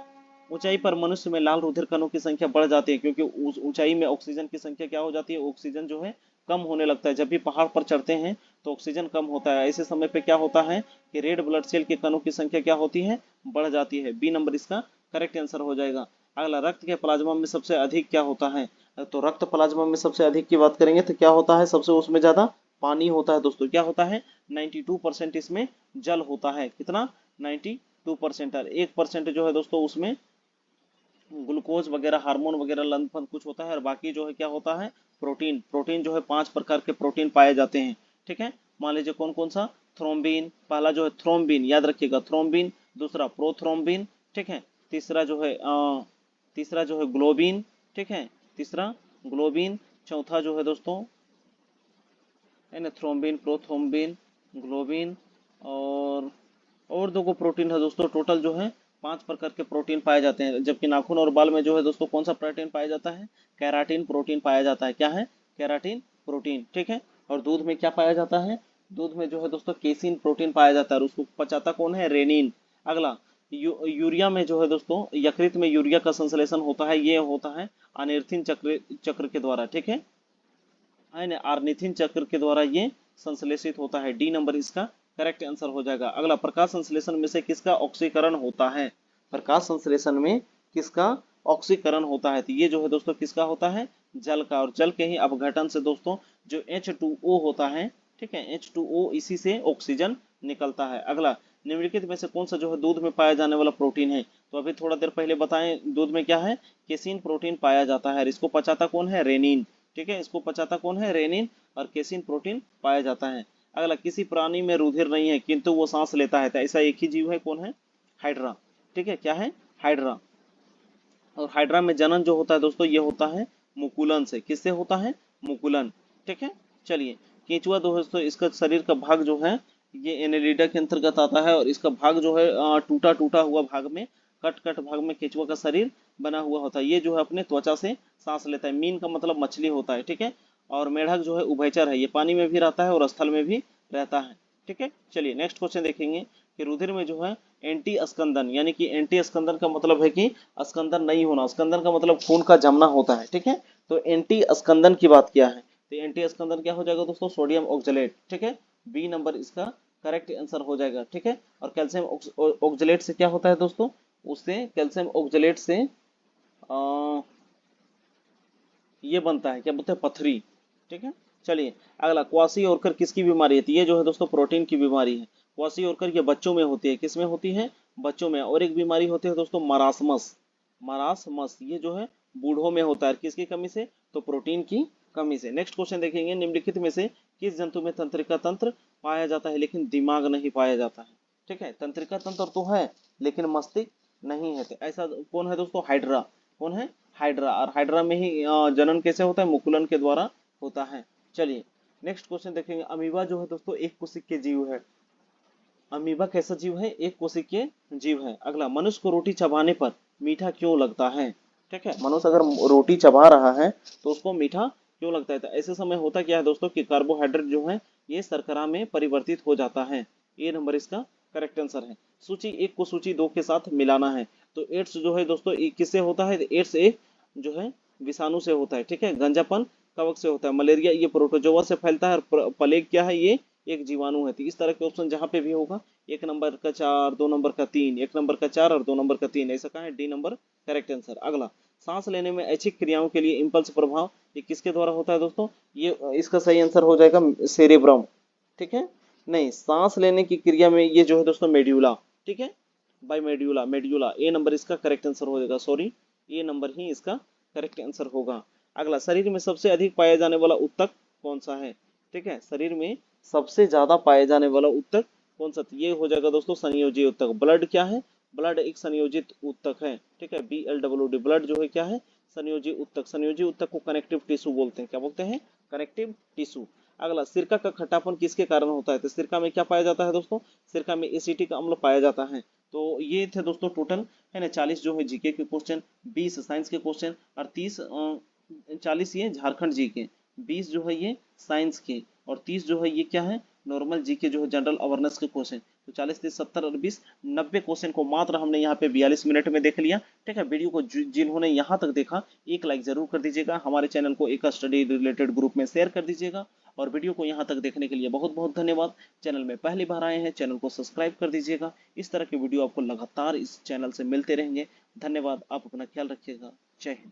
ऊंचाई पर मनुष्य में लाल रुधिर कणों की संख्या बढ़ जाती है, क्योंकि उस ऊंचाई में ऑक्सीजन की संख्या क्या हो जाती है, ऑक्सीजन जो है कम होने लगता है। जब भी पहाड़ पर चढ़ते हैं तो ऑक्सीजन कम होता है, ऐसे समय पे क्या होता है कि रेड ब्लड सेल के कणों की संख्या क्या होती है, बढ़ जाती है। बी नंबर इसका करेक्ट आंसर हो जाएगा। अगला, रक्त के प्लाज्मा में सबसे अधिक क्या होता है, तो रक्त प्लाज्मा में सबसे अधिक की बात करेंगे तो क्या होता है, सबसे उसमें ज्यादा पानी होता है दोस्तों। क्या होता है, 92% इसमें जल होता है। कितना, 92%। और 1% जो है दोस्तों उसमें ग्लूकोज वगैरह हार्मोन वगैरह लंथपन कुछ होता है। और बाकी जो है क्या होता है, प्रोटीन। प्रोटीन जो है 5 प्रकार के प्रोटीन पाए जाते हैं, ठीक है। मान लीजिए कौन कौन सा, थ्रोम्बिन, पहला जो है थ्रोम्बिन, याद रखिएगा थ्रोम्बिन। दूसरा प्रोथ्रोम्बिन, ठीक है। तीसरा जो है ग्लोबिन, ठीक है, तीसरा ग्लोबिन। चौथा जो है दोस्तों है ना थ्रोम्बिन, प्रोथ्रोम्बिन, ग्लोबिन, और दो को प्रोटीन है दोस्तों। टोटल जो है 5 प्रकार के प्रोटीन पाए जाते हैं। जबकि नाखून और बाल में जो है दोस्तों कौन सा प्रोटीन पाया जाता है, कैराटिन प्रोटीन पाया जाता है। क्या है, कैराटिन प्रोटीन, ठीक है। और दूध में क्या पाया जाता है, दूध में जो है दोस्तों केसिन प्रोटीन पाया जाता है, और उसको पचाता कौन है, रेनिन। अगला, यूरिया में जो है दोस्तों यकृत में यूरिया का संश्लेषण होता है, ये होता है अनिर्थिन चक्र के द्वारा, ठीक है ना, आर्निथिन चक्र के द्वारा ये संश्लेषित होता है। डी नंबर इसका करेक्ट आंसर हो जाएगा। अगला, प्रकाश संश्लेषण में से किसका ऑक्सीकरण होता है, प्रकाश संश्लेषण में किसका ऑक्सीकरण होता है, तो ये जो है दोस्तों किसका होता है, जल का। और जल के ही अपघटन से दोस्तों जो H2O होता है, ठीक है, H2O इसी से ऑक्सीजन निकलता है। अगला, निम्नलिखित में से कौन सा जो है दूध में पाया जाने वाला प्रोटीन है, तो अभी थोड़ा देर पहले बताएं दूध में क्या है, केसिन प्रोटीन पाया जाता है। और इसको पचाता कौन है, रेनिन, ठीक है, इसको पचाता कौन है, रेनिन। और केसिन प्रोटीन पाया जाता है। अगला, किसी प्राणी में रुधिर नहीं है किंतु वो सांस लेता है, तो ऐसा एक ही जीव है, कौन है, हाइड्रा, ठीक है। क्या है, हाइड्रा। और हाइड्रा में जनन जो होता है दोस्तों ये होता है मुकुलन से। किससे होता है, मुकुलन, ठीक है। चलिए, केंचुआ दोस्तों इसका शरीर का भाग जो है ये एनेलिडा के अंतर्गत आता है, और इसका भाग जो है टूटा टूटा हुआ भाग में कट कट भाग में केचुआ का शरीर बना हुआ होता है। ये जो है अपने त्वचा से सांस लेता है। मीन का मतलब मछली होता है, ठीक है। और मेढक जो है उभयचर है, ये पानी में भी रहता है और स्थल में भी रहता है, ठीक है। चलिए नेक्स्ट क्वेश्चन देखेंगे कि रुधिर में जो है एंटी स्कंदन, यानी कि एंटी स्कंदन का मतलब है कि स्कंदन नहीं होना। स्कंदन का मतलब खून का जमना होता है, ठीक है। तो एंटी स्कंदन की बात किया है, तो एंटी स्कंदन क्या हो जाएगा दोस्तों? सोडियम ऑक्जेलेट, ठीक है। बी नंबर इसका करेक्ट आंसर हो जाएगा, ठीक है। और कैल्शियम ऑक्जेलेट से क्या होता है दोस्तों? उससे कैल्शियम ऑक्जेलेट से ये बनता है, क्या बोलते हैं, पथरी, ठीक है। चलिए अगला, क्वासी ओरकर किसकी बीमारी है? तो ये जो है दोस्तों प्रोटीन की बीमारी है। क्वासी ओरकर ये बच्चों में होती है, किसमें होती है? बच्चों में। और एक बीमारी होती है दोस्तों मरासमस, मरासमस ये जो है बूढ़ों में होता है, किसकी कमी से? तो प्रोटीन की कमी से। नेक्स्ट क्वेश्चन देखेंगे, निम्नलिखित में से किस जंतु में तंत्रिका तंत्र पाया जाता है लेकिन दिमाग नहीं पाया जाता है? ठीक है, तंत्रिका तंत्र तो है लेकिन मस्तिष्क नहीं है। तो ऐसा कौन है दोस्तों? हाइड्रा। कौन है? हाइड्रा। और हाइड्रा में ही जनन कैसे होता है? मुकुलन के द्वारा होता है। चलिए नेक्स्ट क्वेश्चन देखेंगे, अमीबा जो है दोस्तों एक कोशिकीय जीव है। अमीबा कैसा जीव है? एक कोशिकीय जीव है। अगला, मनुष्य को रोटी चबाने पर मीठा क्यों लगता है? ठीक है, मनुष्य अगर रोटी चबा रहा है तो उसको मीठा क्यों लगता है? तो ऐसे समय होता क्या है दोस्तों कि कार्बोहाइड्रेट जो है ये शर्करा में परिवर्तित हो जाता है। ए नंबर इसका करेक्ट आंसर है। सूची एक को सूची दो के साथ मिलाना है। तो एड्स जो है दोस्तों किससे होता है? एड्स एक जो है विषाणु से होता है, ठीक है। गंजापन कवक से होता है। मलेरिया ये प्रोटोजोआ से फैलता है। और प्लेग क्या है? ये एक जीवाणु है। तो इस तरह के ऑप्शन जहां पे भी होगा, एक नंबर का 4, 2 नंबर का 3, एक नंबर का 4 और 2 नंबर का 3, ऐसा कहा है डी नंबर करेक्ट आंसर। अगला, सांस लेने में ऐच्छिक क्रियाओं के लिए इम्पल्स प्रभाव ये किसके द्वारा होता है दोस्तों? ये इसका सही आंसर हो जाएगा सेरेब्रम, ठीक है। नहीं, सांस लेने की क्रिया में ये जो है दोस्तों मेड्यूला, ठीक है, बाय मेड्यूला, मेड्यूला ए नंबर इसका करेक्ट आंसर हो जाएगा। सॉरी, ए नंबर ही इसका करेक्ट आंसर होगा। अगला, शरीर में सबसे अधिक पाया जाने वाला उत्तक कौन सा है? ठीक है, शरीर में सबसे ज्यादा पाए जाने वाला उत्तक कौन सा? ये हो जाएगा दोस्तों संयोजी उत्तक। ब्लड क्या है? ब्लड एक संयोजित उत्तक है, ठीक है। BLWD, ब्लड जो है क्या है? संयोजी उत्तक। संयोजी उत्तक को कनेक्टिव टिश्यू बोलते हैं। क्या बोलते हैं? Connective tissue. अगला, सिरका का खट्टापन किसके कारण होता है? तो सिरका में क्या पाया जाता है दोस्तों? सिरका में एसिटिक अम्ल पाया जाता है। तो ये थे दोस्तों टोटल है ना 40 जो है जीके के क्वेश्चन, 20 साइंस के क्वेश्चन और 40 ये झारखंड जी के, 20 जो है ये साइंस के और 30 जो है ये क्या है? नॉर्मल जी के जो है जनरल अवेयरनेस के क्वेश्चन। तो 40, 30, 70 और 20, 90 क्वेश्चन को मात्र हमने यहाँ पे 42 मिनट में देख लिया, ठीक है। वीडियो को जिन्होंने यहाँ तक देखा एक लाइक जरूर कर दीजिएगा। हमारे चैनल को एक स्टडी रिलेटेड ग्रुप में शेयर कर दीजिएगा। और वीडियो को यहाँ तक देखने के लिए बहुत बहुत धन्यवाद। चैनल में पहली बार आए हैं, चैनल को सब्सक्राइब कर दीजिएगा। इस तरह के वीडियो आपको लगातार इस चैनल से मिलते रहेंगे। धन्यवाद, आप अपना ख्याल रखिएगा। जय हिंद।